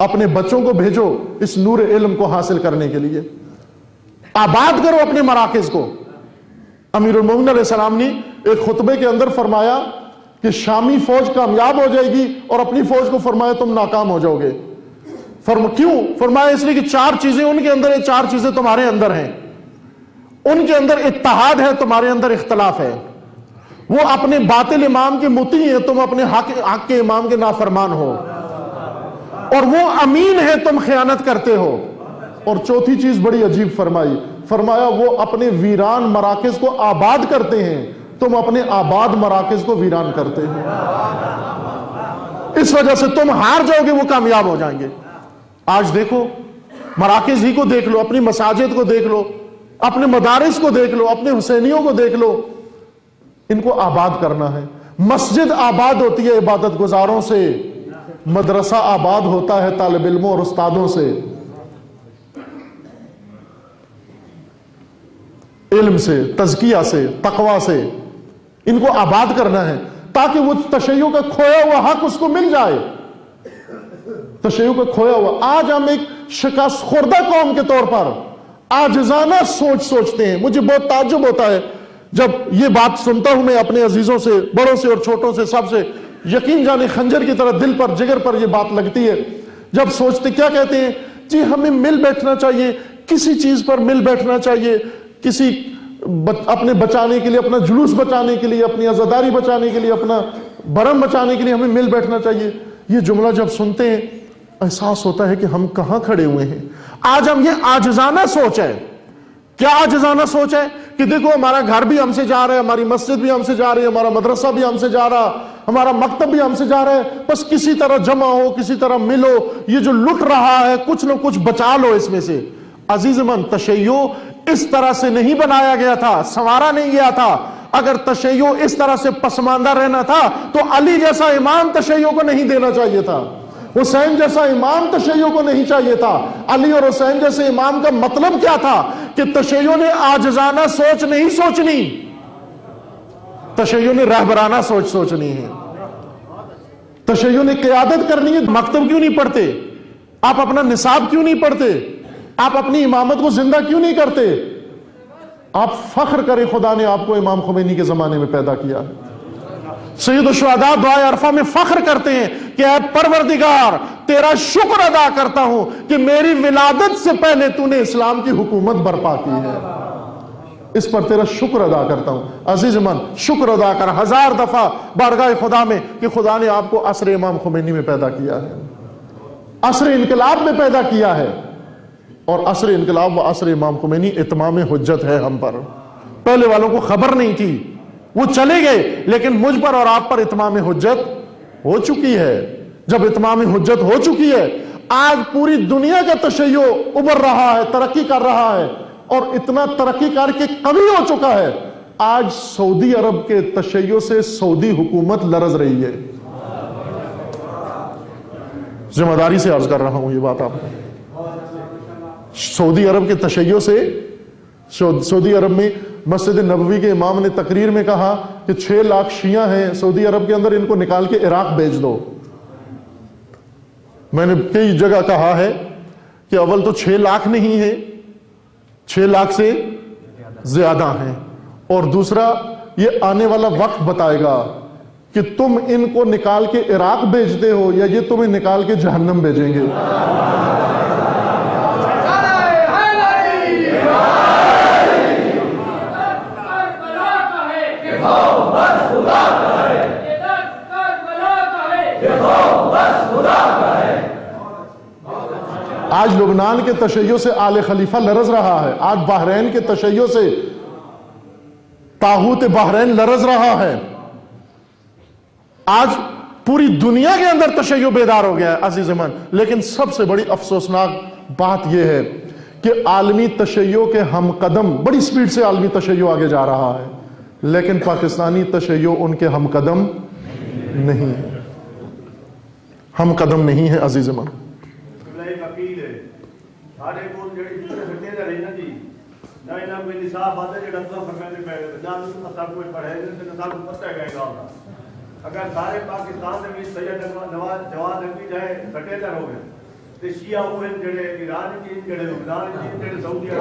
اپنے بچوں کو، بھیجو اس نور علم کو حاصل کرنے کے لیے. آباد کرو اپنے مراکز کو. امیر المومنین علیہ السلام نے ایک خطبے کے اندر فرمایا کہ شامی فوج کامیاب ہو جائے گی اور اپنی فوج کو فرمایا تم ناکام ہو جاؤ گے. کیوں؟ فرمایا اس لیے کہ 4 چیزیں ان کے اندر ہیں، 4 چیزیں تمہارے اندر ہیں. ان کے اندر اتحاد ہے، تمہارے اندر اختلاف ہے. وہ اپنے باطل امام کے مطیع ہیں، تم اپنے حق کے امام کے نافرمان ہو. اور وہ امین ہے، تم خیانت کرتے ہو. اور چوتھی چیز بڑی عجیب فرمائی، فرمایا وہ اپنے ویران مراکز کو آباد کرتے ہیں، تم اپنے آباد مراکز کو ویران کرتے ہو. اس وجہ سے تم ہار جاؤ گے، وہ کامیاب ہو جائیں گے. آج دیکھو، مراکز ہی کو دیکھ لو، اپنی مساجد کو دیکھ لو، اپنے مدارس کو دیکھ لو، اپنے حسینیوں کو دیکھ لو. ان کو آباد کرنا ہے. مسجد آباد ہوتی ہے عبادت گزاروں سے، مدرسہ آباد ہوتا ہے طالب علموں اور استادوں سے. علم سے، تزکیہ سے، تقوی سے ان کو آباد کرنا ہے تاکہ وہ تشیع کا کھویا ہوا حق اس کو مل جائے. تشیع کا کھویا ہوا. آج ہم ایک شکست خوردہ قوم کے طور پر عاجزانہ سوچ سوچتے ہیں. مجھے بہت تعجب ہوتا ہے جب یہ بات سنتا ہوں میں اپنے عزیزوں سے، بڑوں سے اور چھوٹوں سے، سب سے. یقین جانے خنجر کی طرح دل پر، جگر پر یہ بات لگتی ہے جب سوچتے. کیا کہتے ہیں؟ جی ہمیں مل بیٹھنا چاہیے، کسی چیز پر مل بیٹھنا چاہیے، کسی اپنے بچانے کے لیے، اپنا جلوس بچانے کے لیے، اپنی عزاداری بچانے کے لیے، اپنا برم بچانے کے لیے ہمیں مل بیٹھنا چاہیے. یہ جملہ جب سنتے ہیں احساس ہوتا ہے کہ ہم کہاں کھڑے ہوئے ہیں. آج ہم یہ عاجزانہ سوچ ہے. کیا عاجزانہ سوچ ہے کہ دیکھو ہمارا گھر بھی ہم سے جا رہا ہے، ہماری مسجد بھی ہم سے جا رہی ہے، ہمارا مدرسہ بھی ہم سے جا رہا، ہمارا مکتب بھی ہم سے جا رہا ہے، بس کسی طرح جمع ہو، کسی طرح ملو. یہ جو لٹ رہا ہے کچھ نہ کچھ بچا لو اس میں سے. عزیز من، تشیع اس طرح سے نہیں بنایا گیا تھا، سنوارا نہیں گیا تھا. اگر تشیع اس طرح سے پسماندہ رہنا تھا تو علی جیسا امام تشیع کو نہیں دینا چاہیے تھا، حسین جیسا امام تشیع کو نہیں چاہیے تھا. علی اور حسین جیسے امام کا مطلب کیا تھا کہ تشیع نے عاجزانہ سوچ نہیں سوچنی، تشیع نے رہبرانہ سوچ سوچنی ہے. تشیع نے قیادت کرنی ہے. مکتب کیوں نہیں پڑھتے آپ؟ اپنا نصاب کیوں نہیں پڑھتے آپ؟ اپنی امامت کو زندہ کیوں نہیں کرتے آپ؟ فخر کریں خدا نے آپ کو امام خمینی کے زمانے میں پیدا کیا. سید الشہداء دعائے عرفہ میں فخر کرتے ہیں کہ اے پروردگار تیرا شکر ادا کرتا ہوں کہ میری ولادت سے پہلے تو نے اسلام کی حکومت برپا کی ہے، اس پر تیرا شکر ادا کرتا ہوں. عزیز من، شکر ادا کر 1000 دفعہ بارگاہ خدا میں کہ خدا نے آپ کو عصر امام خمینی میں پیدا کیا ہے، عصر انقلاب میں پیدا کیا ہے. اور عصر انقلاب و عصر امام خمینی اتمام حجت ہے ہم پر. پہلے والوں کو خبر نہیں تھی، وہ چلے گئے، لیکن مجھ پر اور آپ پر اتمام حجت ہو چکی ہے. جب اتمام حجت ہو چکی ہے، آج پوری دنیا کا تشیع ابھر رہا ہے، ترقی کر رہا ہے، اور اتنا ترقی کر کے قوی ہو چکا ہے. آج سعودی عرب کے تشیع سے سعودی حکومت لرز رہی ہے. ذمہ داری سے عرض کر رہا ہوں یہ بات آپ کو. سعودی عرب کے تشیع سے، سعودی عرب میں مسجد نبوی کے امام نے تقریر میں کہا کہ 6 لاکھ شیعہ ہیں سعودی عرب کے اندر، ان کو نکال کے عراق بھیج دو. میں نے کئی جگہ کہا ہے کہ اول تو 6 لاکھ نہیں ہے، 6 لاکھ سے زیادہ ہیں، اور دوسرا یہ آنے والا وقت بتائے گا کہ تم ان کو نکال کے عراق بھیجتے ہو یا یہ تمہیں نکال کے جہنم بھیجیں گے. آج لبنان کے تشیع سے آل خلیفہ لرز رہا ہے. آج بحرین کے تشیع سے طاغوت بحرین لرز رہا ہے. آج پوری دنیا کے اندر تشیع بیدار ہو گیا ہے عزیز من. لیکن سب سے بڑی افسوسناک بات یہ ہے کہ عالمی تشیع کے ہم قدم، بڑی سپیڈ سے عالمی تشیع آگے جا رہا ہے، لیکن پاکستانی تشیع ان کے ہم قدم نہیں ہے، ہم قدم نہیں ہے عزیز من. اگر سارے پاکستان میں سید جواد نقوی جائے سٹیلر ہو گئے تو شیعہ وہ ہیں جڑے ایران کی، جڑے لبنان کی، جڑے سعودی عرب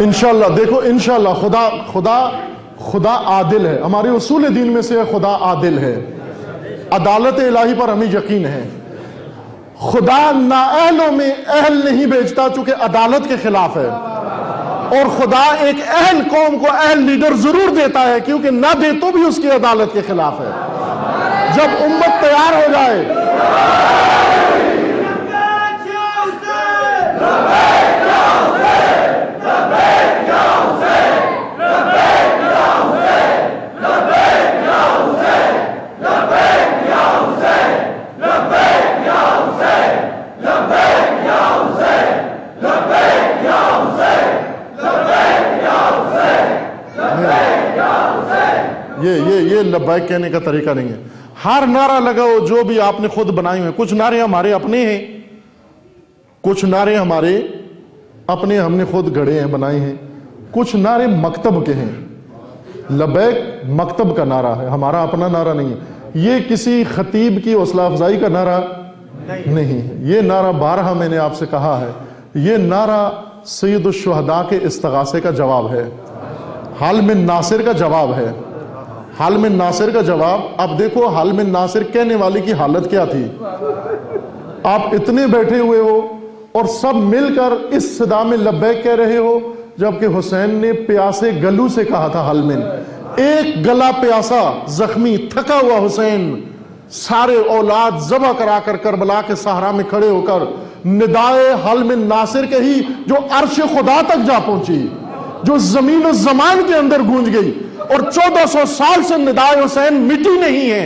انشاءاللہ دیکھو انشاءاللہ خدا عادل ہے. ہمارے اصول دین میں سے خدا عادل ہے. عدالت الہی پر ہمیں یقین ہے. خدا نااہلوں میں اہل نہیں بھیجتا چونکہ عدالت کے خلاف ہے. اور خدا ایک اہل قوم کو اہل لیڈر ضرور دیتا ہے کیونکہ نہ دے تو بھی اس کی عدالت کے خلاف ہے. جب امت تیار ہو جائے یہ لبیک کہنے کا طریقہ نہیں ہے. ہر نعرہ لگاؤ جو بھی آپ نے خود بنائے ہوئے. کچھ نعرے ہمارے اپنے ہیں, کچھ نعرے ہمارے اپنے ہم نے خود گھڑے ہیں, بنائے ہیں. کچھ نعرے مکتب کے ہیں. لبیک مکتب کا نعرہ ہے, ہمارا اپنا نعرہ نہیں ہے. یہ کسی خطیب کی حوصلہ افزائی کا نعرہ نہیں ہے. یہ نعرہ بارہا میں نے آپ سے کہا ہے, یہ نعرہ سید الشہداء کے استغاثے کا جواب ہے, حلم ناصر کا جواب ہے. حلم ناصر کا جواب. اب دیکھو حلم ناصر کہنے والی کی حالت کیا تھی. آپ اتنے بیٹھے ہوئے ہو اور سب مل کر اس صدا میں لبیک کہہ رہے ہو, جبکہ حسین نے پیاسے گلو سے کہا تھا حلمن. ایک گلا پیاسا, زخمی, تھکا ہوا حسین سارے اولاد ذبح کرا کر کربلا کے صحرا میں کھڑے ہو کر ندائے حلم ناصر کہی جو عرش خدا تک جا پہنچی, جو زمین و زمان کے اندر گونج گئی. اور 1400 سال سے ندائے حسین مٹی نہیں ہے.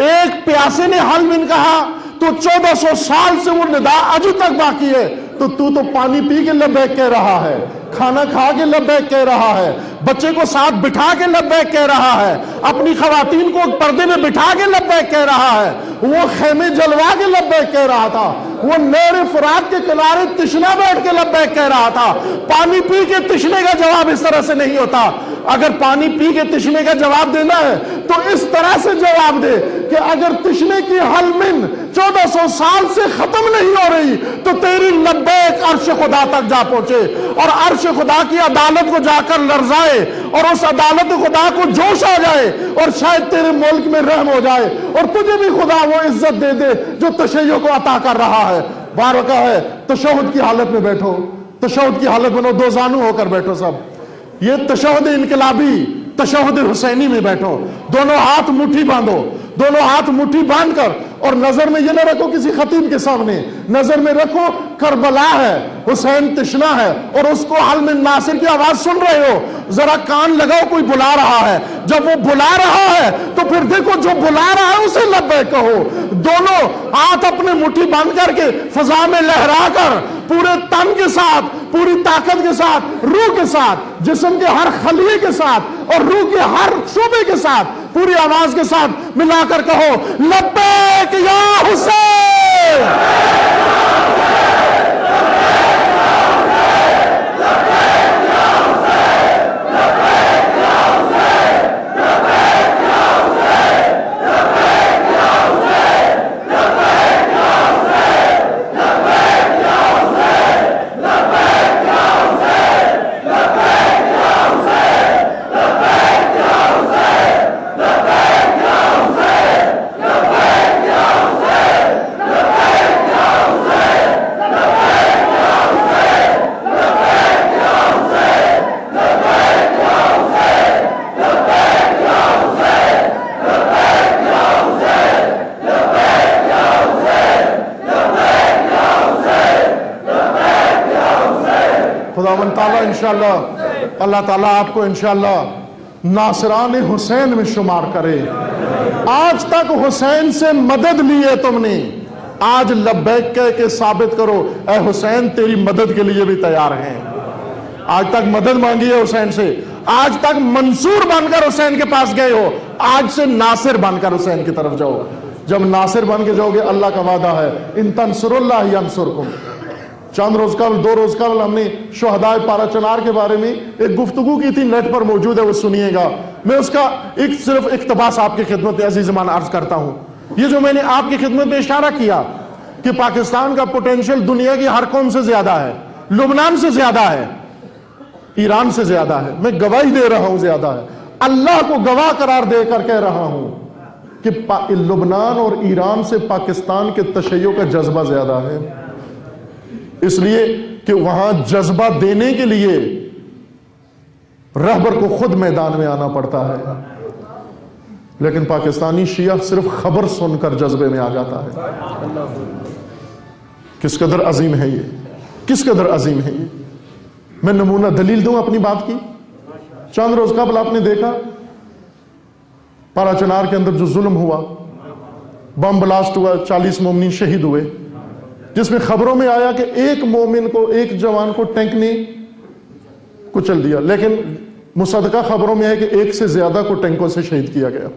ایک پیاسے نے حلمن کہا تو 1400 سال سے وہ ندا اج تک باقی ہے. تو پانی پی کے لبیک کہہ رہا ہے, کھانا کھا کے لبیک کہہ رہا ہے, بچے کو ساتھ بٹھا کے لبیک کہہ رہا ہے, اپنی خواتین کو پردے میں بٹھا کے لبیک کہہ رہا ہے, وہ خیمے جلوا کے لبیک کہہ رہا تھا, وہ نہر فرات کے کنارے تشنا بیٹھ کے لبیک کہہ رہا تھا. پانی پی کے تشنے کا جواب اس طرح سے نہیں ہوتا. اگر پانی پی کے تشنے کا جواب دینا ہے تو اس طرح سے جواب دے کہ اگر تشنے کی حلمن 1400 سال سے ختم نہیں ہو رہی تو تیری لبیک عرش خدا تک جا پہنچے اور عرش خدا کی عدالت کو جا کر لرزائے اور اس عدالت خدا کو جوش آ جائے اور شاید تیرے ملک میں رحم ہو جائے اور تجھے بھی خدا وہ عزت دے دے جو تشیع کو عطا کر رہا ہے. بارکہ ہے تشہد کی حالت میں بیٹھو, تشہد کی حالت بنو, دو زانو ہو کر بیٹھو سب. یہ تشہد انقلابی, تشہد حسینی میں بیٹھو, دونوں ہاتھ مٹھی باندھو, دونوں ہاتھ مٹھی باندھ کر, اور نظر میں یہ نہ رکھو کسی خطیب کے سامنے, نظر میں رکھو کربلا ہے, حسین تشنا ہے اور اس کو حلم ناصر کی آواز سن رہے ہو. ذرا کان لگاؤ, کوئی بلا رہا ہے. جب وہ بلا رہا ہے تو پھر دیکھو جو بلا رہا ہے اسے لبیک کہو. دونوں ہاتھ اپنے مٹھی باندھ کر کے فضا میں لہرا کر پورے تن کے ساتھ, پوری طاقت کے ساتھ, روح کے ساتھ, جسم کے ہر خلیے کے ساتھ اور روح کے ہر شعبے کے ساتھ پوری آواز کے ساتھ ملا کر کہو لبیک یا حسین. انشاءاللہ اللہ تعالیٰ آپ کو انشاءاللہ ناصران حسین میں شمار کرے. آج تک حسین سے مدد لی ہے تم نے, آج لبیک کہہ کے ثابت کرو اے حسین تیری مدد کے لیے بھی تیار ہیں. آج تک مدد مانگی ہے حسین سے, آج تک منصور بن کر حسین کے پاس گئے ہو, آج سے ناصر بن کر حسین کی طرف جاؤ. جب ناصر بن کے جاؤ گے اللہ کا وعدہ ہے ان تنصر اللہ ینصرکم. چند روز قبل, 2 روز قبل ہم نے شہدائے پارا چنار کے بارے میں ایک گفتگو کی تھی, نیٹ پر موجود ہے, وہ سنیے گا. میں اس کا صرف اقتباس آپ کی خدمت عزیزمان عرض کرتا ہوں. یہ جو میں نے آپ کی خدمت میں اشارہ کیا, کہ پاکستان کا پوٹینشل دنیا کی ہر قوم سے زیادہ ہے، لبنان سے زیادہ ہے، ایران سے زیادہ ہے، میں گواہی دے رہا ہوں زیادہ ہے، اللہ کو گواہ قرار دے کر کہہ رہا ہوں کہ لبنان اور ایران سے پاکستان کے تشیع کا جذبہ زیادہ ہے، اس لیے کہ وہاں جذبہ دینے کے لیے رہبر کو خود میدان میں آنا پڑتا ہے، لیکن پاکستانی شیعہ صرف خبر سن کر جذبے میں آ جاتا ہے۔ کس قدر عظیم ہے یہ، کس قدر عظیم ہے یہ۔ میں نمونہ دلیل دوں اپنی بات کی۔ چند روز قبل آپ نے دیکھا پارا چنار کے اندر جو ظلم ہوا، بم بلاسٹ ہوا، 40 مومنین شہید ہوئے، جس میں خبروں میں آیا کہ ایک مومن کو، ایک جوان کو ٹینک نے کچل دیا، لیکن مصدقہ خبروں میں ہے کہ ایک سے زیادہ کو ٹینکوں سے شہید کیا گیا۔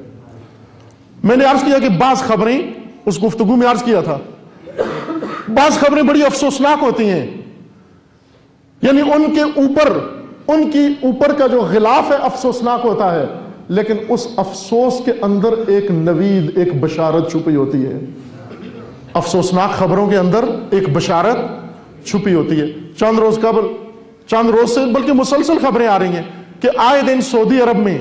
میں نے عرض کیا کہ بعض خبریں، اس گفتگو میں عرض کیا تھا، بعض خبریں بڑی افسوسناک ہوتی ہیں، یعنی ان کی اوپر کا جو غلاف ہے افسوسناک ہوتا ہے، لیکن اس افسوس کے اندر ایک نوید، ایک بشارت چھپی ہوتی ہے۔ افسوسناک خبروں کے اندر ایک بشارت چھپی ہوتی ہے۔ چند روز سے بلکہ مسلسل خبریں آ رہی ہیں کہ آئے دن سعودی عرب میں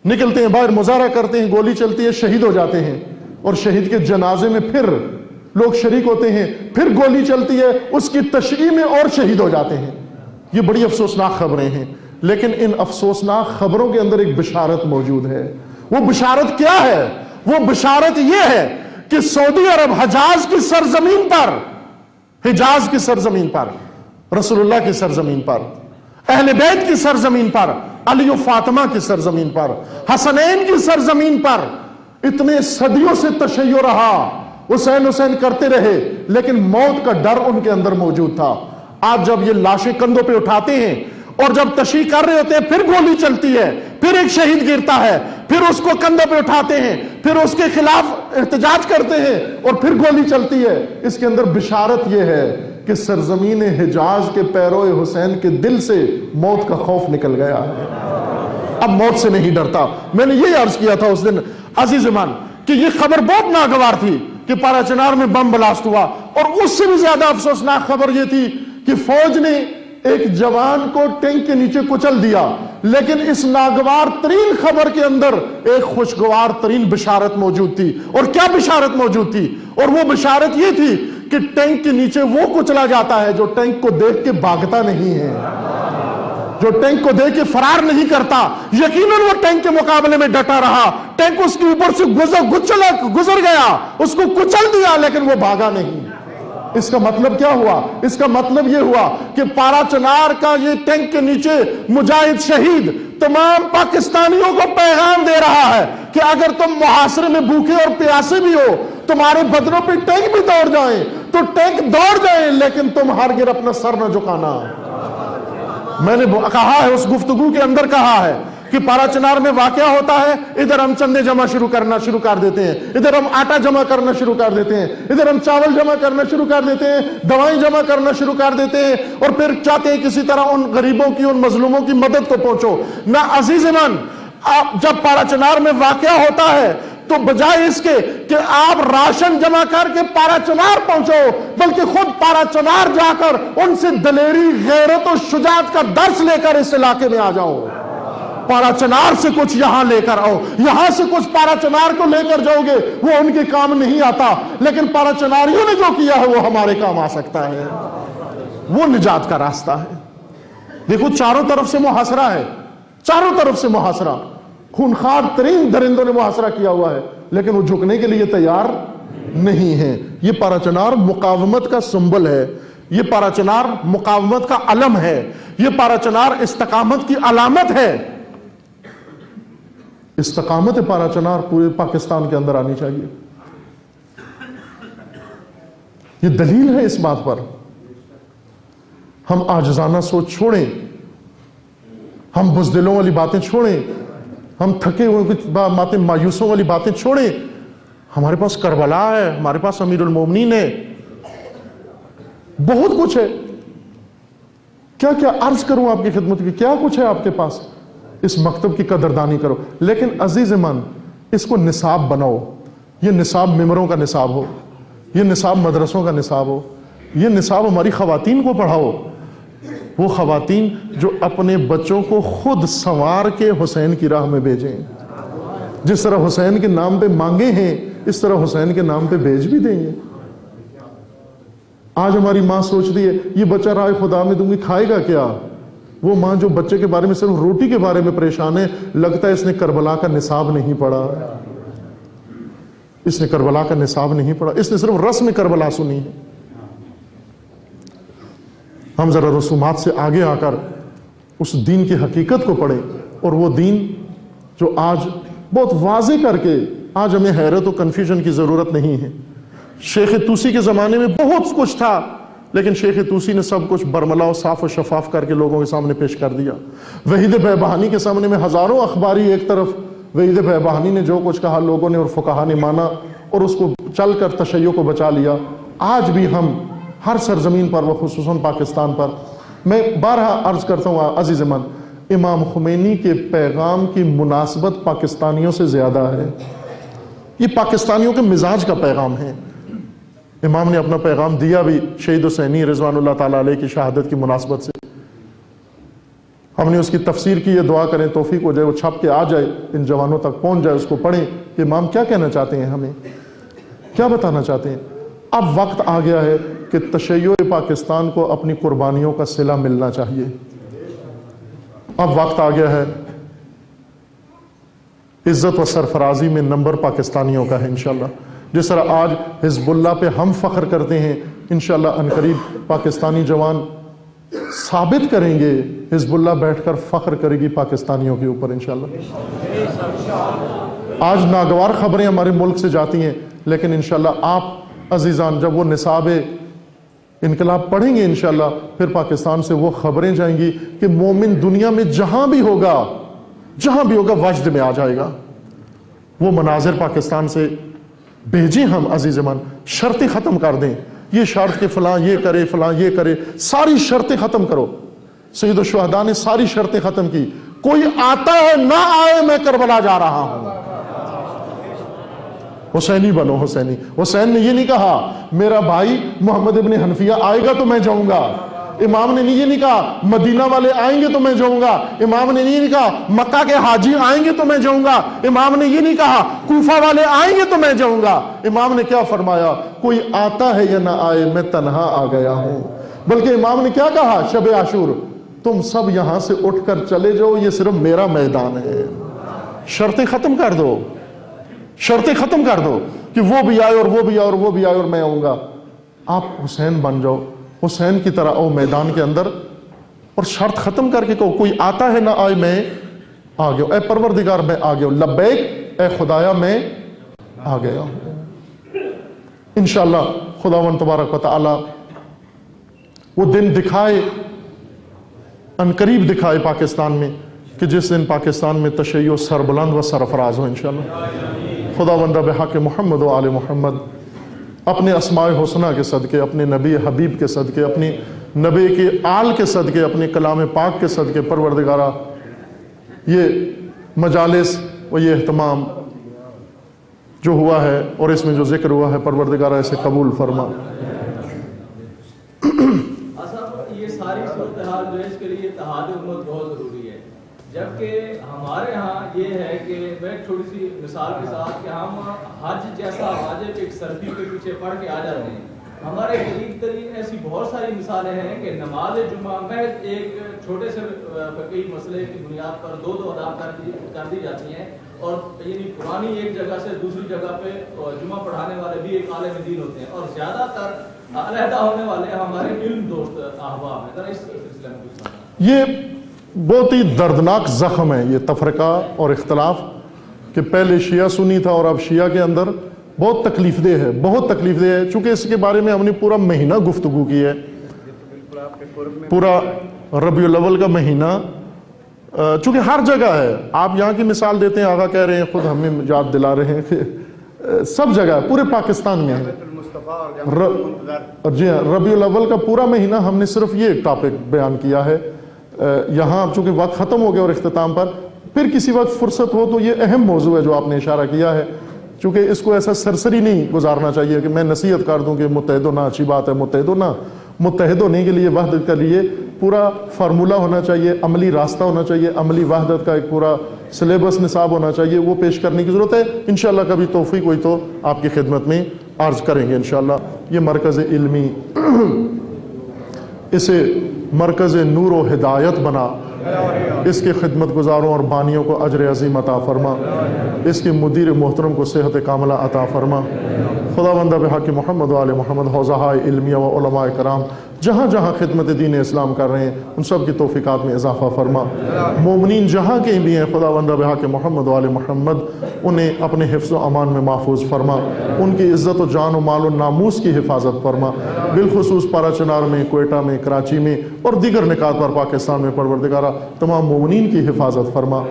نکلتے ہیں باہر، مظاہرہ کرتے ہیں، گولی چلتی ہے، شہید ہو جاتے ہیں، اور شہید کے جنازے میں پھر لوگ شریک ہوتے ہیں، پھر گولی چلتی ہے، اس کی تشییع میں اور شہید ہو جاتے ہیں۔ یہ بڑی افسوسناک خبریں ہیں، لیکن ان افسوسناک خبروں کے اندر ایک بشارت موجود ہے۔ وہ بشارت کیا ہے؟ وہ بشارت یہ ہے کہ سعودی عرب حجاز کی سرزمین پر، رسول اللہ کی سرزمین پر، اہل بیت کی سرزمین پر، علی و فاطمہ کی سرزمین پر، حسنین کی سرزمین پر اتنے صدیوں سے تشیع رہا، حسین کرتے رہے، لیکن موت کا ڈر ان کے اندر موجود تھا۔ آج جب یہ لاشیں کندھوں پہ اٹھاتے ہیں اور جب تشیع کر رہے ہوتے ہیں، پھر گولی چلتی ہے، پھر ایک شہید گرتا ہے، پھر اس کو کندھوں پہ اٹھاتے ہیں، پھر اس کے خلاف احتجاج کرتے ہیں، اور پھر گولی چلتی ہے۔ اس کے اندر بشارت یہ ہے کہ سرزمین حجاز کے پیروئے حسین کے دل سے موت کا خوف نکل گیا ہے، اب موت سے نہیں ڈرتا۔ میں نے یہی عرض کیا تھا اس دن عزیزمان کہ یہ خبر بہت ناگوار تھی کہ پارا چنار میں بم بلاسٹ ہوا، اور اس سے بھی زیادہ افسوسناک خبر یہ تھی کہ فوج نے ایک جوان کو ٹینک کے نیچے کچل دیا، لیکن اس ناگوار ترین خبر کے اندر ایک خوشگوار ترین بشارت موجود تھی۔ اور کیا بشارت موجود تھی؟ اور وہ بشارت یہ تھی کہ ٹینک کے نیچے وہ کچلا جاتا ہے جو ٹینک کو دیکھ کے بھاگتا نہیں ہے، جو ٹینک کو دیکھ کے فرار نہیں کرتا۔ یقیناً وہ ٹینک کے مقابلے میں ڈٹا رہا، ٹینک اس کے اوپر سے گزر گیا، اس کو کچل دیا، لیکن وہ بھاگا نہیں۔ اس کا مطلب کیا ہوا؟ اس کا مطلب یہ ہوا کہ پارا چنار کا یہ ٹینک کے نیچے مجاہد شہید تمام پاکستانیوں کو پیغام دے رہا ہے کہ اگر تم محاصرے میں بھوکے اور پیاسے بھی ہو، تمہارے بدنوں پہ ٹینک بھی دوڑ جائیں تو ٹینک دوڑ جائیں، لیکن تم ہرگز اپنا سر نہ جھکانا۔ میں نے کہا ہے، اس گفتگو کے اندر کہا ہے کہ پارا چنار میں واقعہ ہوتا ہے، ادھر ہم چندے جمع کرنا شروع کر دیتے ہیں، ادھر ہم آٹا جمع کرنا شروع کر دیتے ہیں، ادھر ہم چاول جمع کرنا شروع کر دیتے ہیں، دوائیں جمع کرنا شروع کر دیتے ہیں، اور پھر چاہتے ہیں کسی طرح ان غریبوں کی، ان مظلوموں کی مدد کو پہنچو۔ نہ عزیزمان، جب پارا چنار میں واقعہ ہوتا ہے تو بجائے اس کے کہ آپ راشن جمع کر کے پارا چنار پہنچو، بلکہ خود پارا چنار جا کر ان سے دلیری، غیرت و شجاعت کا درس لے کر اس علاقے میں آ جاؤ۔ پارا چنار سے کچھ یہاں لے کر آؤ، یہاں سے کچھ پارا چنار کو لے کر جاؤ گے، وہ ان کے کام نہیں آتا، لیکن پارا چناریوں نے جو کیا ہے وہ ہمارے کام آ سکتا ہے، وہ نجات کا راستہ ہے۔ دیکھو چاروں طرف سے محاصرہ ہے، چاروں طرف سے محاصرہ، خونخوار ترین درندوں نے محاصرہ کیا ہوا ہے، لیکن وہ جھکنے کے لیے تیار نہیں ہے۔ یہ پارا چنار مقاومت کا سمبل ہے، یہ پارا چنار مقاومت کا علم ہے، یہ پارا چنار استقامت کی علامت ہے۔ استقامت پارا چنار پورے پاکستان کے اندر آنی چاہیے۔ یہ دلیل ہے اس بات پر۔ ہم عاجزانہ سوچ چھوڑیں، ہم بزدلوں والی باتیں چھوڑیں، ہم تھکے ہوئے باتیں، مایوسوں والی باتیں چھوڑیں۔ ہمارے پاس کربلا ہے، ہمارے پاس امیر المومنین ہے، بہت کچھ ہے۔ کیا کیا عرض کروں آپ کی خدمت کی، کیا کچھ ہے آپ کے پاس، اس مکتب کی قدردانی کرو۔ لیکن عزیز من، اس کو نصاب بناؤ، یہ نصاب ممبروں کا نصاب ہو، یہ نصاب مدرسوں کا نصاب ہو، یہ نصاب ہماری خواتین کو پڑھاؤ، وہ خواتین جو اپنے بچوں کو خود سنوار کے حسین کی راہ میں بھیجیں، جس طرح حسین کے نام پہ مانگے ہیں اس طرح حسین کے نام پہ بھیج بھی دیں گے۔ آج ہماری ماں سوچتی ہے یہ بچہ رائے خدا میں دوں گی کھائے گا کیا؟ وہ ماں جو بچے کے بارے میں صرف روٹی کے بارے میں پریشان ہے، لگتا ہے اس نے کربلا کا نصاب نہیں پڑھا، اس نے کربلا کا نصاب نہیں پڑھا، اس نے صرف رسم کربلا سنی ہے۔ ہم ذرا رسومات سے آگے آ کر اس دین کی حقیقت کو پڑھیں، اور وہ دین جو آج بہت واضح کر کے، آج ہمیں حیرت و کنفیوژن کی ضرورت نہیں ہے۔ شیخ توسی کے زمانے میں بہت کچھ تھا، لیکن شیخ توسی نے سب کچھ برملا و صاف و شفاف کر کے لوگوں کے سامنے پیش کر دیا۔ وحید بہبہانی کے سامنے میں ہزاروں اخباری ایک طرف، وحید بہبہانی نے جو کچھ کہا لوگوں نے اور فقہا نے مانا اور اس کو چل کر تشیع کو بچا لیا۔ آج بھی ہم ہر سرزمین پر و خصوصاً پاکستان پر، میں بارہا عرض کرتا ہوں عزیز من، امام خمینی کے پیغام کی مناسبت پاکستانیوں سے زیادہ ہے۔ یہ پاکستانیوں کے مزاج کا پیغام ہے۔ امام نے اپنا پیغام دیا بھی شہید حسینی رضوان اللہ تعالیٰ علیہ کی شہادت کی مناسبت سے۔ ہم نے اس کی تفسیر کی، یہ دعا کریں توفیق ہو جائے وہ چھپ کے آ جائے، ان جوانوں تک پہنچ جائے، اس کو پڑھیں کہ امام کیا کہنا چاہتے ہیں، ہمیں کیا بتانا چاہتے ہیں۔ اب وقت آ گیا ہے کہ تشیع پاکستان کو اپنی قربانیوں کا صلہ ملنا چاہیے۔ اب وقت آ گیا ہے، عزت و سرفرازی میں نمبر پاکستانیوں کا ہے انشاءاللہ۔ جس طرح آج حزب اللہ پہ ہم فخر کرتے ہیں، انشاءاللہ عنقریب پاکستانی جوان ثابت کریں گے، حزب اللہ بیٹھ کر فخر کرے گی پاکستانیوں کے اوپر انشاءاللہ۔ آج ناگوار خبریں ہمارے ملک سے جاتی ہیں، لیکن انشاءاللہ آپ عزیزان جب وہ نصاب انقلاب پڑھیں گے انشاءاللہ، پھر پاکستان سے وہ خبریں جائیں گی کہ مومن دنیا میں جہاں بھی ہوگا وجد میں آ جائے گا۔ وہ مناظر پاکستان سے بھیجیں ہم عزیز من، شرطیں ختم کر دیں، یہ شرط کہ فلاں یہ کرے فلاں یہ کرے، ساری شرطیں ختم کرو۔ سید الشہداء نے ساری شرطیں ختم کی، کوئی آتا ہے نہ آئے میں کربلا جا رہا ہوں، حسینی بنو حسینی۔ حسین نے یہ نہیں کہا میرا بھائی محمد ابن حنفیہ آئے گا تو میں جاؤں گا، امام نے یہ نہیں کہا مدینہ والے آئیں گے تو میں جاؤں گا، امام نے یہ نہیں کہا مکہ کے حاجی آئیں گے تو میں جاؤں گا، امام نے یہ نہیں کہا کوفہ والے آئیں گے تو میں جاؤں گا۔ امام نے کیا فرمایا؟ کوئی آتا ہے یا نہ آئے میں تنہا آ گیا ہوں۔ بلکہ امام نے کیا کہا شب عاشور؟ تم سب یہاں سے اٹھ کر چلے جاؤ، یہ صرف میرا میدان ہے۔ شرطیں ختم کر دو، شرطیں ختم کر دو کہ وہ بھی آئے اور وہ بھی آئے اور وہ بھی آئے اور میں آؤں گا۔ آپ حسین بن جاؤ، حسین کی طرح آؤ میدان کے اندر، اور شرط ختم کر کے کہو کوئی آتا ہے نہ آئے میں آ گیا، اے پروردگار میں آ گیا، لبیک اے خدایا میں آ گیا ہوں۔ انشاءاللہ خداوند تبارک و تعالی وہ دن دکھائے، عنقریب دکھائے پاکستان میں، کہ جس دن پاکستان میں تشیع سربلند و سرفراز ہو انشاءاللہ۔ خداوند بحق محمد و آل محمد اپنے اسماء حسنہ کے صدقے، اپنے نبی حبیب کے صدقے، اپنی نبی کے آل کے صدقے، اپنے کلام پاک کے صدقے، پروردگارہ یہ مجالس و یہ اہتمام جو ہوا ہے اور اس میں جو ذکر ہوا ہے پروردگارہ اسے قبول فرما۔ یہ ساری صورتحال جو ہے اس کے لیے اتحاد امت بہت ضروری ہے، جبکہ ہمارے ہاں یہ ہے کہ میں چھوٹی سی مثال کے ساتھ کہ ہم حج جیسا واجب ایک سردی کے پیچھے پڑھ کے آ جاتے ہیں۔ ہمارے قریب ترین ایسی بہت ساری مثالیں ہیں کہ نماز جمعہ محض ایک چھوٹے سے فقہی مسئلے کی بنیاد پر دو ادا کر دی جاتی ہیں، اور یعنی پرانی ایک جگہ سے دوسری جگہ پہ جمعہ پڑھانے والے بھی ایک عالم دین ہوتے ہیں، اور زیادہ تر علیحدہ ہونے والے ہمارے علم دوست احباب ہیں۔ ذرا اس سلسلے میں کچھ بتائیں۔ یہ بہت ہی دردناک زخم ہے یہ تفرقہ اور اختلاف، کہ پہلے شیعہ سنی تھا اور اب شیعہ کے اندر بہت تکلیف دہ ہے، بہت تکلیف دہ ہے۔ چونکہ اس کے بارے میں ہم نے پورا مہینہ گفتگو کی ہے، پورا ربیع الاول کا مہینہ، چونکہ ہر جگہ ہے۔ آپ یہاں کی مثال دیتے ہیں، آقا کہہ رہے ہیں، خود ہمیں یاد دلا رہے ہیں کہ سب جگہ ہے، پورے پاکستان میں ہے۔ جی ہاں، ربیع الاول کا پورا مہینہ ہم نے صرف یہ ٹاپک بیان کیا ہے۔ یہاں چونکہ وقت ختم ہو گیا اور اختتام پر، پھر کسی وقت فرصت ہو تو یہ اہم موضوع ہے جو آپ نے اشارہ کیا ہے، چونکہ اس کو ایسا سرسری نہیں گزارنا چاہیے کہ میں نصیحت کر دوں کہ متحد ہونا اچھی بات ہے، متحد ہونے کے لیے وحدت کے لیے پورا فارمولہ ہونا چاہیے، عملی راستہ ہونا چاہیے، عملی وحدت کا ایک پورا سلیبس نصاب ہونا چاہیے، وہ پیش کرنے کی ضرورت ہے۔ انشاءاللہ کبھی توفیق ہوئی تو آپ کی خدمت میں عرض کریں گے انشاءاللہ۔ یہ مرکز علمی اسے مرکز نور و ہدایت بنا، اس کے خدمت گزاروں اور بانیوں کو اجر عظیم عطا فرما، اس کے مدیر محترم کو صحت کاملہ عطا فرما۔ خداوند بحق محمد و آل محمد حوزہ علمیہ و علماء کرام جہاں جہاں خدمت دین اسلام کر رہے ہیں ان سب کی توفیقات میں اضافہ فرما۔ مومنین جہاں کہیں بھی ہیں خداوند بحق محمد و آل محمد انہیں اپنے حفظ و امان میں محفوظ فرما، ان کی عزت و جان و مال و ناموس کی حفاظت فرما، بالخصوص پارا چنار میں، کوئٹہ میں، کراچی میں اور دیگر نکات پر پاکستان میں پروردگارہ تمام مومنین کی حفاظت فرما۔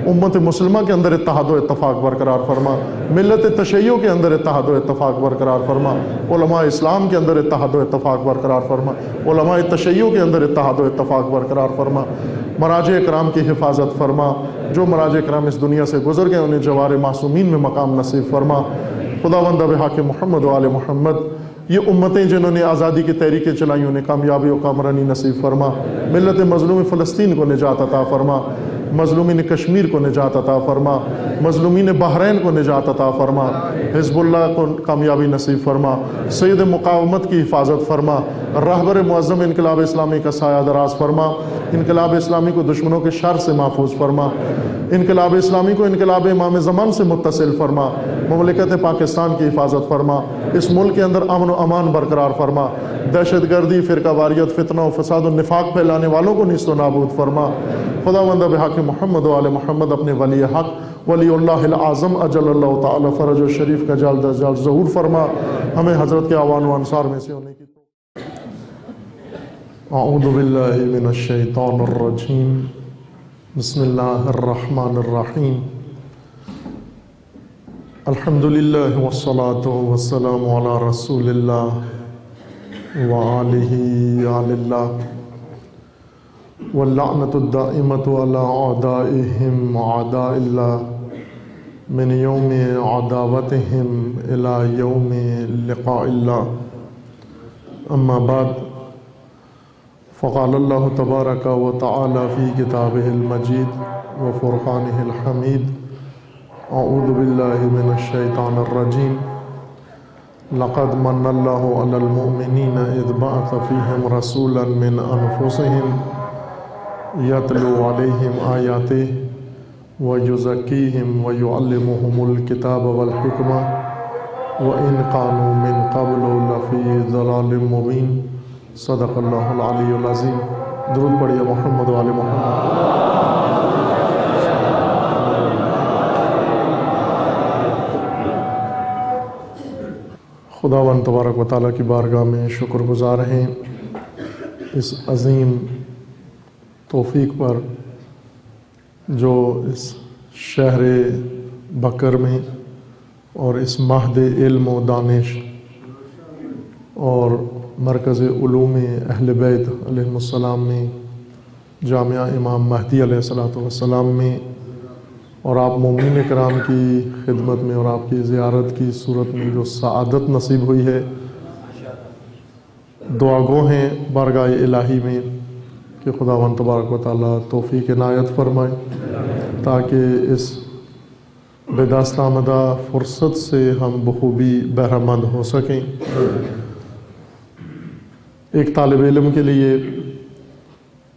امت مسلمہ کے اندر اتحاد و اتفاق برقرار فرما، ملت تشیع کے اندر اتحاد و اتفاق برقرار فرما، علماء اسلام کے اندر اتحاد و اتفاق برقرار فرما، علماء تشیع کے اندر اتحاد و اتفاق برقرار فرما، مراجع کرام کی حفاظت فرما، جو مراجع کرام اس دنیا سے گزر گئے انہیں جوار معصومین میں مقام نصیب فرما۔ خداوند بحق محمد و آل محمد یہ امتیں جنہوں نے آزادی کی تحریکیں چلائیں انہیں کامیابی و کامرانی نصیب فرما، ملت مظلوم فلسطین کو نجات عطا فرما، مظلومین کشمیر کو نجات عطا فرما، مظلومین بحرین کو نجات عطا فرما، حزب اللہ کو کامیابی نصیب فرما، سید مقاومت کی حفاظت فرما، رہبر معظم انقلاب اسلامی کا سایہ دراز فرما، انقلاب اسلامی کو دشمنوں کے شر سے محفوظ فرما، انقلاب اسلامی کو انقلاب امام زمان سے متصل فرما، مملکت پاکستان کی حفاظت فرما، اس ملک کے اندر امن و امان برقرار فرما، دہشت گردی، فرقہ واریت، فتنہ و فساد و نفاق پھیلانے والوں کو نیست و نابود فرما۔ خداوند بحق محمد و آل محمد اپنے ولی حق ولی اللہ العظم اجل اللہ تعالی فرج و شریف کا جلد از جلد ظہور فرما، ہمیں حضرت کے اعوان و انصار میں سے ہونے کی اعوذ باللہ من الشیطان الرجیم، بسم اللہ الرحمن الرحیم، الحمدللہ والصلاة والسلام علی رسول اللہ وآلہ آل اللہ واللعنۃ الدائمۃ علی اعدائہم اعداء اللہ من یوم عداوتہم الی یوم لقاء اللہ، اما بعد فقال اللہ تبارک و تعالی فی کتابہ المجید و فرقانہ الحمید، اعوذ باللہ من الشیطان الرجیم، لقد من اللہ علی المؤمنین اذ بعث فیہم رسولا من انفسہم یتلو علیہم آیاتہ ویزکیہم ویعلمہم الکتاب والحکمہ وإن كانوا من قبل لفی ضلال مبین۔ صدق اللہ العلی العظیم۔ درود پڑھیے محمد و آل محمد۔ خداوند تبارک و تعالیٰ کی بارگاہ میں شکر گزار ہیں اس عظیم توفیق پر جو اس شہر بکر میں اور اس مہد علم و دانش اور مرکز علوم اہل بیت علیہ السلام میں، جامعہ امام مہدی علیہ السلام میں اور آپ مومنین کرام کی خدمت میں اور آپ کی زیارت کی صورت میں جو سعادت نصیب ہوئی ہے، دعا گو ہیں بارگاہ الہی میں کہ خداوند تبارک و تعالیٰ توفیق عنایت فرمائے تاکہ اس بے دست آمدہ فرصت سے ہم بخوبی بہرہ مند ہو سکیں۔ ایک طالب علم کے لیے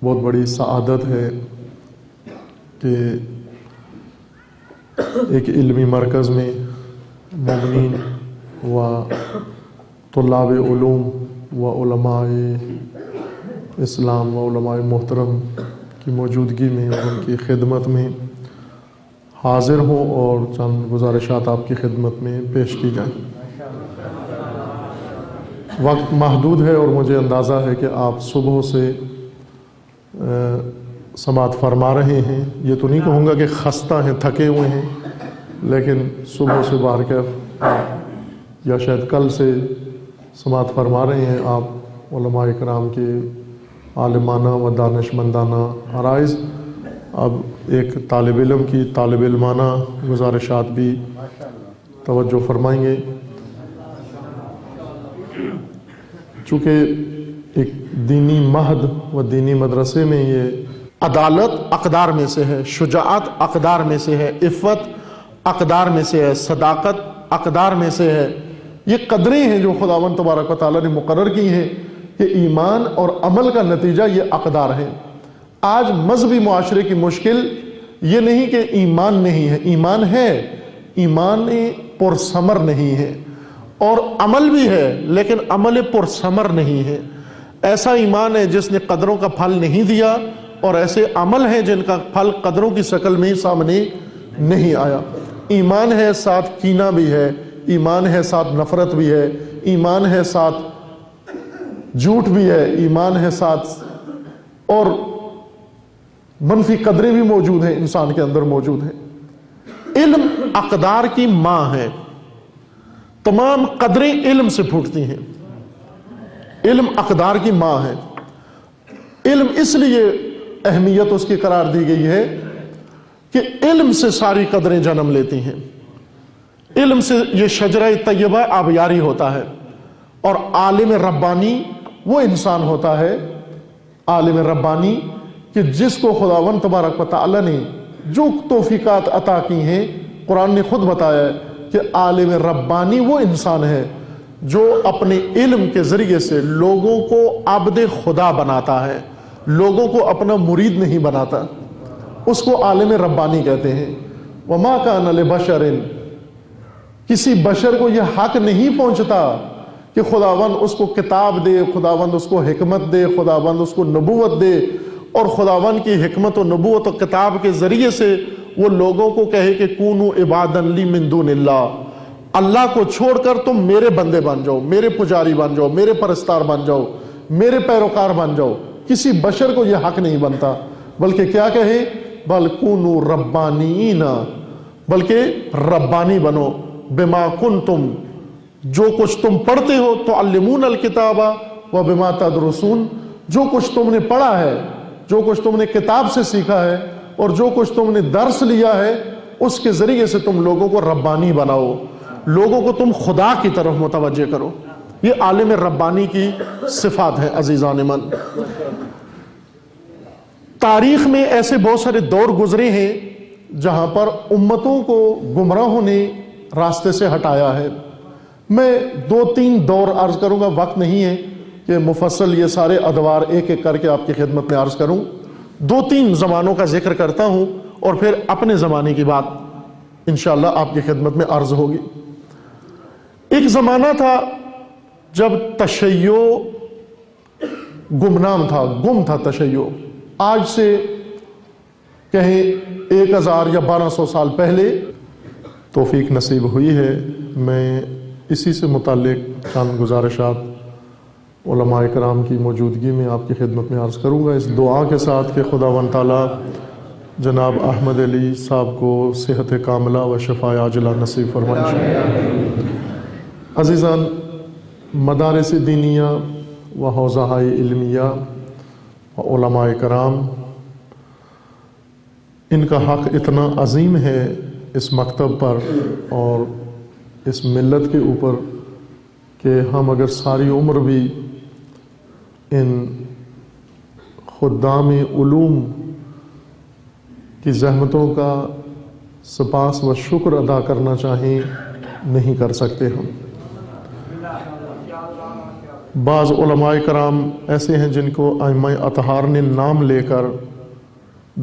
بہت بڑی سعادت ہے کہ ایک علمی مرکز میں مومنین و طلاب علوم و علماء اسلام و علماء محترم کی موجودگی میں اور ان کی خدمت میں حاضر ہوں اور چند گزارشات آپ کی خدمت میں پیش کی جائیں۔ وقت محدود ہے اور مجھے اندازہ ہے کہ آپ صبح سے سماعت فرما رہے ہیں، یہ تو نہیں کہوں گا کہ خستہ ہیں، تھکے ہوئے ہیں، لیکن صبح سے بارکیف یا شاید کل سے سماعت فرما رہے ہیں آپ علماء کرام کے عالمانہ و دانش مندانہ عرائض۔ اب ایک طالب علم کی طالب علمانہ گزارشات بھی توجہ فرمائیں گے، چونکہ ایک دینی مہد و دینی مدرسے میں یہ عدالت اقدار میں سے ہے، شجاعت اقدار میں سے ہے، عفت اقدار میں سے ہے، صداقت اقدار میں سے ہے. یہ قدریں ہیں جو خداوند تبارک و تعالیٰ نے مقرر کی ہیں کہ ایمان اور عمل کا نتیجہ یہ اقدار ہیں. آج مذہبی معاشرے کی مشکل یہ نہیں کہ ایمان نہیں ہے، ایمان ہے، ایمان پرثمر نہیں ہے، اور عمل بھی ہے لیکن عمل پرثمر نہیں ہے. ایسا ایمان ہے جس نے قدروں کا پھل نہیں دیا، اور ایسے عمل ہیں جن کا پھل قدروں کی شکل میں ہی سامنے نہیں آیا. ایمان ہے ساتھ کینہ بھی ہے، ایمان ہے ساتھ نفرت بھی ہے، ایمان ہے ساتھ جھوٹ بھی ہے، ایمان ہے ساتھ اور منفی قدریں بھی موجود ہیں، انسان کے اندر موجود ہیں. علم اقدار کی ماں ہے، تمام قدریں علم سے پھوٹتی ہیں. علم اقدار کی ماں ہے. علم اس لیے اہمیت اس کی قرار دی گئی ہے کہ علم سے ساری قدریں جنم لیتی ہیں. علم سے یہ شجرہ طیبہ آبیاری ہوتا ہے، اور عالم ربانی وہ انسان ہوتا ہے، عالم ربانی کہ جس کو خداوند تبارک و تعالی نے جو توفیقات عطا کی ہیں، قرآن نے خود بتایا ہے کہ عالم ربانی وہ انسان ہے جو اپنے علم کے ذریعے سے لوگوں کو عبد خدا بناتا ہے، لوگوں کو اپنا مرید نہیں بناتا. اس کو عالم ربانی کہتے ہیں. وما کان لبشر، کسی بشر کو یہ حق نہیں پہنچتا کہ خداوند اس کو کتاب دے، خداوند اس کو حکمت دے، خداوند اس کو نبوت دے، اور خداوند کی حکمت و نبوت و کتاب کے ذریعے سے وہ لوگوں کو کہے کہ کونوا عبادا لی من دون اللہ، اللہ کو چھوڑ کر تم میرے بندے بن جاؤ، میرے پجاری بن جاؤ، میرے پرستار بن جاؤ، میرے پیروکار بن جاؤ. کسی بشر کو یہ حق نہیں بنتا، بلکہ کیا کہے؟ بل کونوا ربانیین، بلکہ ربانی بنو. بما کنتم، جو کچھ تم پڑھتے ہو، تعلمون الکتاب و بما تدرسون، جو کچھ تم نے پڑھا ہے، جو کچھ تم نے کتاب سے سیکھا ہے، اور جو کچھ تم نے درس لیا ہے، اس کے ذریعے سے تم لوگوں کو ربانی بناؤ، لوگوں کو تم خدا کی طرف متوجہ کرو. یہ عالم ربانی کی صفات ہے. عزیزان من، تاریخ میں ایسے بہت سارے دور گزرے ہیں جہاں پر امتوں کو گمراہوں نے راستے سے ہٹایا ہے. میں 2-3 دور عرض کروں گا، وقت نہیں ہے کہ مفصل یہ سارے ادوار ایک ایک کر کے آپ کی خدمت میں عرض کروں. 2-3 زمانوں کا ذکر کرتا ہوں اور پھر اپنے زمانے کی بات انشاءاللہ آپ کی خدمت میں عرض ہوگی. ایک زمانہ تھا جب تشیع گمنام تھا، گم تھا تشیع. آج سے کہیں 1000 یا 1200 سال پہلے توفیق نصیب ہوئی ہے. میں اسی سے متعلق چند گزارشات علماء کرام کی موجودگی میں آپ کی خدمت میں عرض کروں گا، اس دعا کے ساتھ کہ خداوند تعالیٰ جناب احمد علی صاحب کو صحت کاملہ و شفاء عاجلہ نصیب فرمائے. عزیزان، مدارس دینیہ و حوزہ علمیہ و علماء کرام، ان کا حق اتنا عظیم ہے اس مکتب پر اور اس ملت کے اوپر کہ ہم اگر ساری عمر بھی ان خدام علوم کی زحمتوں کا سپاس و شکر ادا کرنا چاہیں نہیں کر سکتے. ہم بعض علماء کرام ایسے ہیں جن کو ائمہ اطہار نے نام لے کر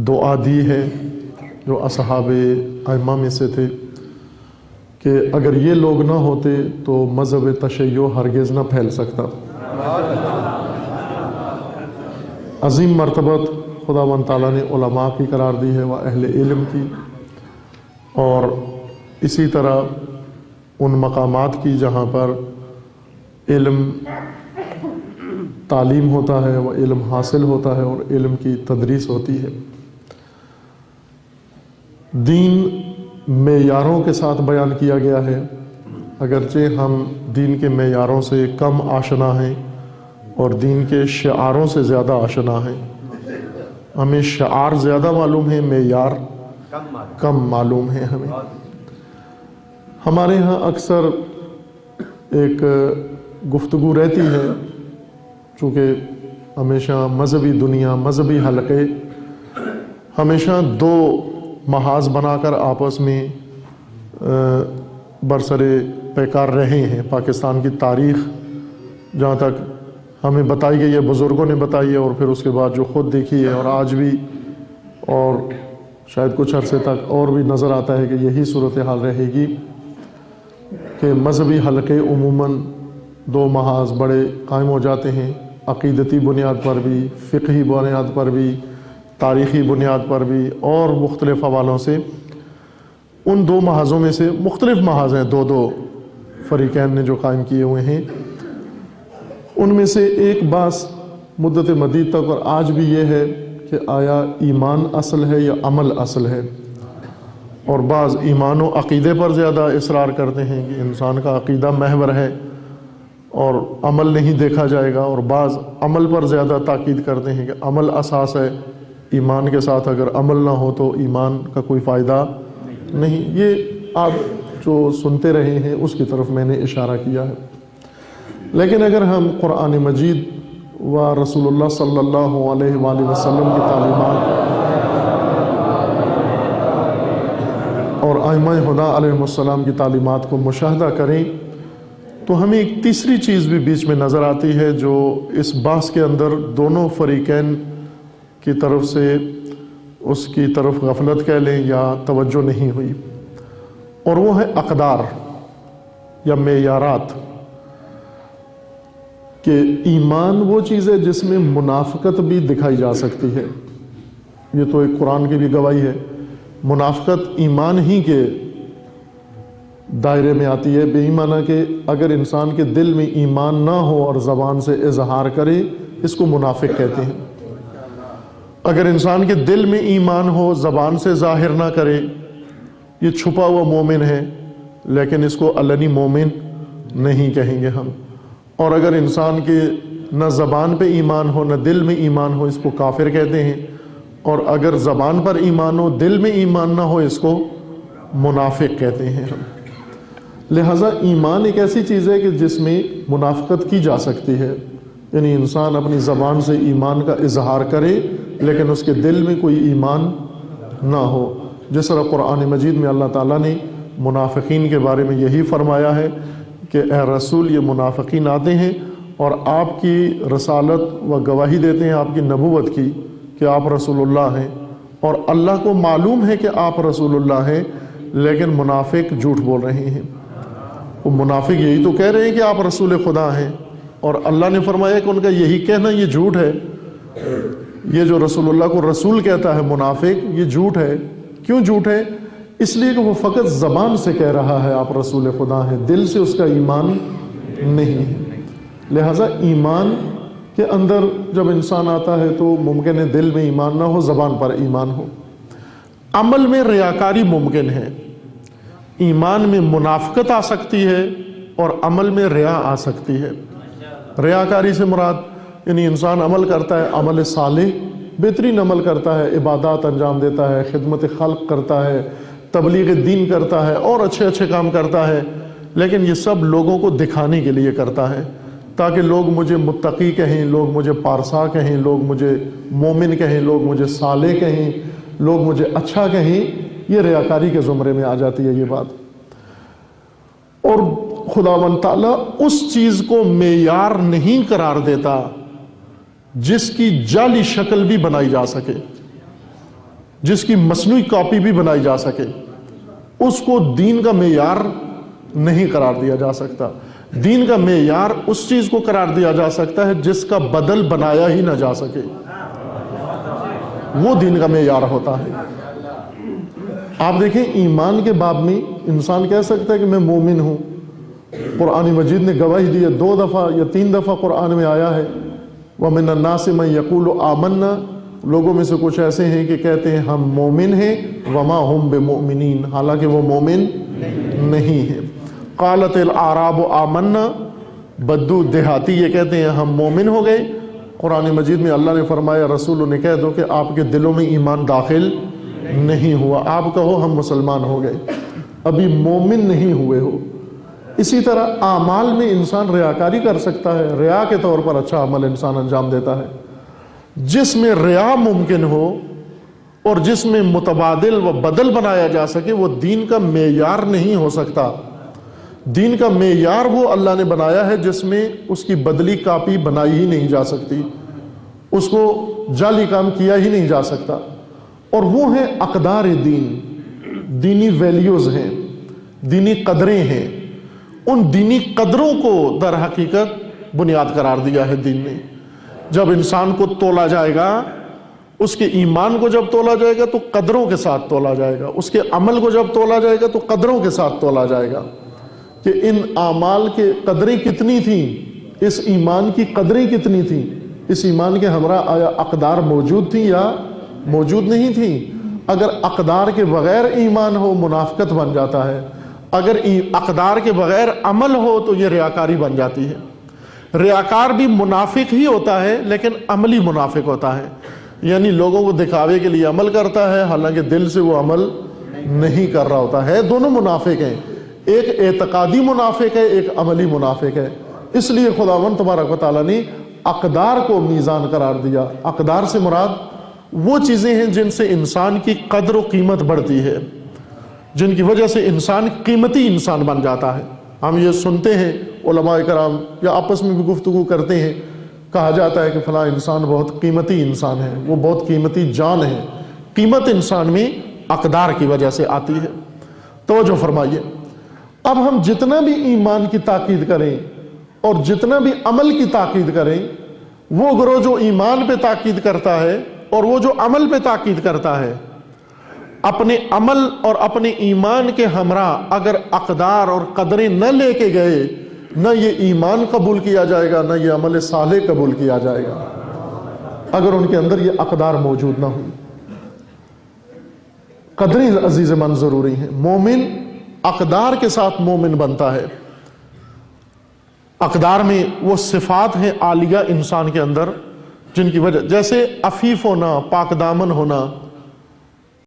دعا دی ہے، جو اصحاب ائمہ میں سے تھے، کہ اگر یہ لوگ نہ ہوتے تو مذہب تشیع ہرگز نہ پھیل سکتا. عظیم مرتبت خداوند تعالیٰ نے علماء کی قرار دی ہے و اہل علم کی، اور اسی طرح ان مقامات کی جہاں پر علم تعلیم ہوتا ہے و علم حاصل ہوتا ہے اور علم کی تدریس ہوتی ہے. دین معیاروں کے ساتھ بیان کیا گیا ہے، اگرچہ ہم دین کے معیاروں سے کم آشنا ہیں اور دین کے شعاروں سے زیادہ آشنا ہیں. ہمیں شعار زیادہ معلوم ہیں، معیار کم معلوم ہیں. ہمارے ہاں اکثر ایک گفتگو رہتی ہے، چونکہ ہمیشہ مذہبی دنیا، مذہبی حلقے ہمیشہ دو محاذ بنا کر آپس میں برسرے پیکار رہے ہیں۔ پاکستان کی تاریخ جہاں تک ہمیں بتائی گئی ہے، بزرگوں نے بتائی ہے، اور پھر اس کے بعد جو خود دیکھی ہے، اور آج بھی اور شاید کچھ عرصے تک اور بھی نظر آتا ہے کہ یہی صورتحال رہے گی کہ مذہبی حلقے عموماً دو محاذ بڑے قائم ہو جاتے ہیں، عقیدتی بنیاد پر بھی، فقہی بنیاد پر بھی، تاریخی بنیاد پر بھی، اور مختلف حوالوں سے۔ ان دو محاذوں میں سے مختلف محاذ ہیں، دو فریقین نے جو قائم کیے ہوئے ہیں، ان میں سے ایک بحث مدت مدید تک اور آج بھی یہ ہے کہ آیا ایمان اصل ہے یا عمل اصل ہے، اور بعض ایمان و عقیدے پر زیادہ اصرار کرتے ہیں کہ انسان کا عقیدہ محور ہے اور عمل نہیں دیکھا جائے گا، اور بعض عمل پر زیادہ تاکید کرتے ہیں کہ عمل اساس ہے، ایمان کے ساتھ اگر عمل نہ ہو تو ایمان کا کوئی فائدہ نہیں۔ یہ آپ جو سنتے رہے ہیں اس کی طرف میں نے اشارہ کیا ہے۔ لیکن اگر ہم قرآن مجید و رسول اللہ صلی اللہ علیہ وآلہ وسلم کی تعلیمات اور ائمہ ہدیٰ علیہ السلام کی تعلیمات کو مشاہدہ کریں تو ہمیں ایک تیسری چیز بھی بیچ میں نظر آتی ہے جو اس بحث کے اندر دونوں فریقین کی طرف سے اس کی طرف غفلت کہہ لیں یا توجہ نہیں ہوئی، اور وہ ہے اقدار یا معیارات، کہ ایمان وہ چیز ہے جس میں منافقت بھی دکھائی جا سکتی ہے۔ یہ تو ایک قرآن کی بھی گواہی ہے، منافقت ایمان ہی کے دائرے میں آتی ہے، بے ایمانہ کہ اگر انسان کے دل میں ایمان نہ ہو اور زبان سے اظہار کرے، اس کو منافق کہتے ہیں۔ اگر انسان کے دل میں ایمان ہو، زبان سے ظاہر نہ کرے، یہ چھپا ہوا مومن ہے، لیکن اس کو علنی مومن نہیں کہیں گے ہم۔ اور اگر انسان کے نہ زبان پہ ایمان ہو نہ دل میں ایمان ہو، اس کو کافر کہتے ہیں، اور اگر زبان پر ایمان ہو دل میں ایمان نہ ہو، اس کو منافق کہتے ہیں ہم۔ لہٰذا ایمان ایک ایسی چیز ہے کہ جس میں منافقت کی جا سکتی ہے، یعنی انسان اپنی زبان سے ایمان کا اظہار کرے لیکن اس کے دل میں کوئی ایمان نہ ہو، جس طرح قرآن مجید میں اللہ تعالیٰ نے منافقین کے بارے میں یہی فرمایا ہے کہ اے رسول، یہ منافقین آتے ہیں اور آپ کی رسالت و گواہی دیتے ہیں، آپ کی نبوت کی، کہ آپ رسول اللہ ہیں، اور اللہ کو معلوم ہے کہ آپ رسول اللہ ہیں، لیکن منافق جھوٹ بول رہے ہیں۔ وہ منافق یہی تو کہہ رہے ہیں کہ آپ رسول خدا ہیں، اور اللہ نے فرمایا کہ ان کا یہی کہنا یہ جھوٹ ہے۔ یہ جو رسول اللہ کو رسول کہتا ہے منافق، یہ جھوٹ ہے۔ کیوں جھوٹ ہے؟ اس لیے کہ وہ فقط زبان سے کہہ رہا ہے آپ رسول خدا ہیں، دل سے اس کا ایمان نہیں ہے۔ لہٰذا ایمان کے اندر جب انسان آتا ہے تو ممکن ہے دل میں ایمان نہ ہو، زبان پر ایمان ہو۔ عمل میں ریاکاری ممکن ہے، ایمان میں منافقت آ سکتی ہے اور عمل میں ریا آ سکتی ہے۔ ریاکاری سے مراد یعنی انسان عمل کرتا ہے، عمل صالح بہترین عمل کرتا ہے، عبادات انجام دیتا ہے، خدمت خلق کرتا ہے، تبلیغ دین کرتا ہے، اور اچھے اچھے کام کرتا ہے، لیکن یہ سب لوگوں کو دکھانے کے لیے کرتا ہے، تاکہ لوگ مجھے متقی کہیں، لوگ مجھے پارسا کہیں، لوگ مجھے مومن کہیں، لوگ مجھے صالح کہیں، لوگ مجھے اچھا کہیں۔ یہ ریاکاری کے زمرے میں آ جاتی ہے یہ بات۔ اور خداوند تعالیٰ اس چیز کو معیار نہیں قرار دیتا جس کی جعلی شکل بھی بنائی جا سکے، جس کی مصنوعی کاپی بھی بنائی جا سکے، اس کو دین کا معیار نہیں قرار دیا جا سکتا۔ دین کا معیار اس چیز کو قرار دیا جا سکتا ہے جس کا بدل بنایا ہی نہ جا سکے، وہ دین کا معیار ہوتا ہے۔ آپ دیکھیں ایمان کے باب میں انسان کہہ سکتا ہے کہ میں مومن ہوں، قرآن مجید نے گواہی دی ہے، 2 دفعہ یا 3 دفعہ قرآن میں آیا ہے، وَمِنَ النَّاسِ مَن يَقُولُ آمَنَّا، لوگوں میں سے کچھ ایسے ہیں کہ کہتے ہیں ہم مومن ہیں، وَمَا هُم بِمُؤْمِنِينَ، حالانکہ وہ مومن نہیں ہیں۔ قالت الاعراب آمنا، بدو دیہاتی یہ کہتے ہیں ہم مومن ہو گئے۔ قرآن مجید میں اللہ نے فرمایا رسول نے کہہ دو کہ آپ کے دلوں میں ایمان داخل نہیں ہوا، آپ کہو ہم مسلمان ہو گئے۔ ابھی مومن نہیں ہوئے ہو۔ اسی طرح اعمال میں انسان ریاکاری کر سکتا ہے، ریا کے طور پر اچھا عمل انسان انجام دیتا ہے۔ جس میں ریا ممکن ہو اور جس میں متبادل و بدل بنایا جا سکے وہ دین کا معیار نہیں ہو سکتا۔ دین کا معیار وہ اللہ نے بنایا ہے جس میں اس کی بدلی کاپی بنائی ہی نہیں جا سکتی، اس کو جعلی کام کیا ہی نہیں جا سکتا، اور وہ ہیں اقدار دین، دینی ویلیوز ہیں، دینی قدریں ہیں۔ ان دینی قدروں کو در حقیقت بنیاد قرار دیا ہے دین نے۔ جب انسان کو تولا جائے گا، اس کے ایمان کو جب تولا جائے گا تو قدروں کے ساتھ تولا جائے گا، اس کے عمل کو جب تولا جائے گا تو قدروں کے ساتھ تولا جائے گا کہ ان اعمال کے قدریں کتنی تھیں، اس ایمان کی قدریں کتنی تھیں، اس ایمان کے ہمراہ آیا اقدار موجود تھیں یا موجود نہیں تھیں۔ اگر اقدار کے بغیر ایمان ہو منافقت بن جاتا ہے، اگر اقدار کے بغیر عمل ہو تو یہ ریاکاری بن جاتی ہے۔ ریاکار بھی منافق ہی ہوتا ہے لیکن عملی منافق ہوتا ہے، یعنی لوگوں کو دکھاوے کے لیے عمل کرتا ہے حالانکہ دل سے وہ عمل نہیں کر رہا ہوتا ہے۔ دونوں منافق ہیں، ایک اعتقادی منافق ہے، ایک عملی منافق ہے۔ اس لیے خداوند تبارک و تعالیٰ نے اقدار کو میزان قرار دیا۔ اقدار سے مراد وہ چیزیں ہیں جن سے انسان کی قدر و قیمت بڑھتی ہے، جن کی وجہ سے انسان قیمتی انسان بن جاتا ہے۔ ہم یہ سنتے ہیں علماء کرام یا آپس میں بھی گفتگو کرتے ہیں، کہا جاتا ہے کہ فلاں انسان بہت قیمتی انسان ہے، وہ بہت قیمتی جان ہے۔ قیمت انسان میں اقدار کی وجہ سے آتی ہے۔ توجہ فرمائیے، اب ہم جتنا بھی ایمان کی تاکید کریں اور جتنا بھی عمل کی تاکید کریں، وہ گروہ جو ایمان پہ تاکید کرتا ہے اور وہ جو عمل پہ تاکید کرتا ہے، اپنے عمل اور اپنے ایمان کے ہمراہ اگر اقدار اور قدریں نہ لے کے گئے، نہ یہ ایمان قبول کیا جائے گا، نہ یہ عمل صالح قبول کیا جائے گا، اگر ان کے اندر یہ اقدار موجود نہ ہوں۔ قدریں عزیز من ضروری ہیں۔ مومن اقدار کے ساتھ مومن بنتا ہے۔ اقدار میں وہ صفات ہیں عالیہ انسان کے اندر جن کی وجہ، جیسے عفیف ہونا، پاک دامن ہونا،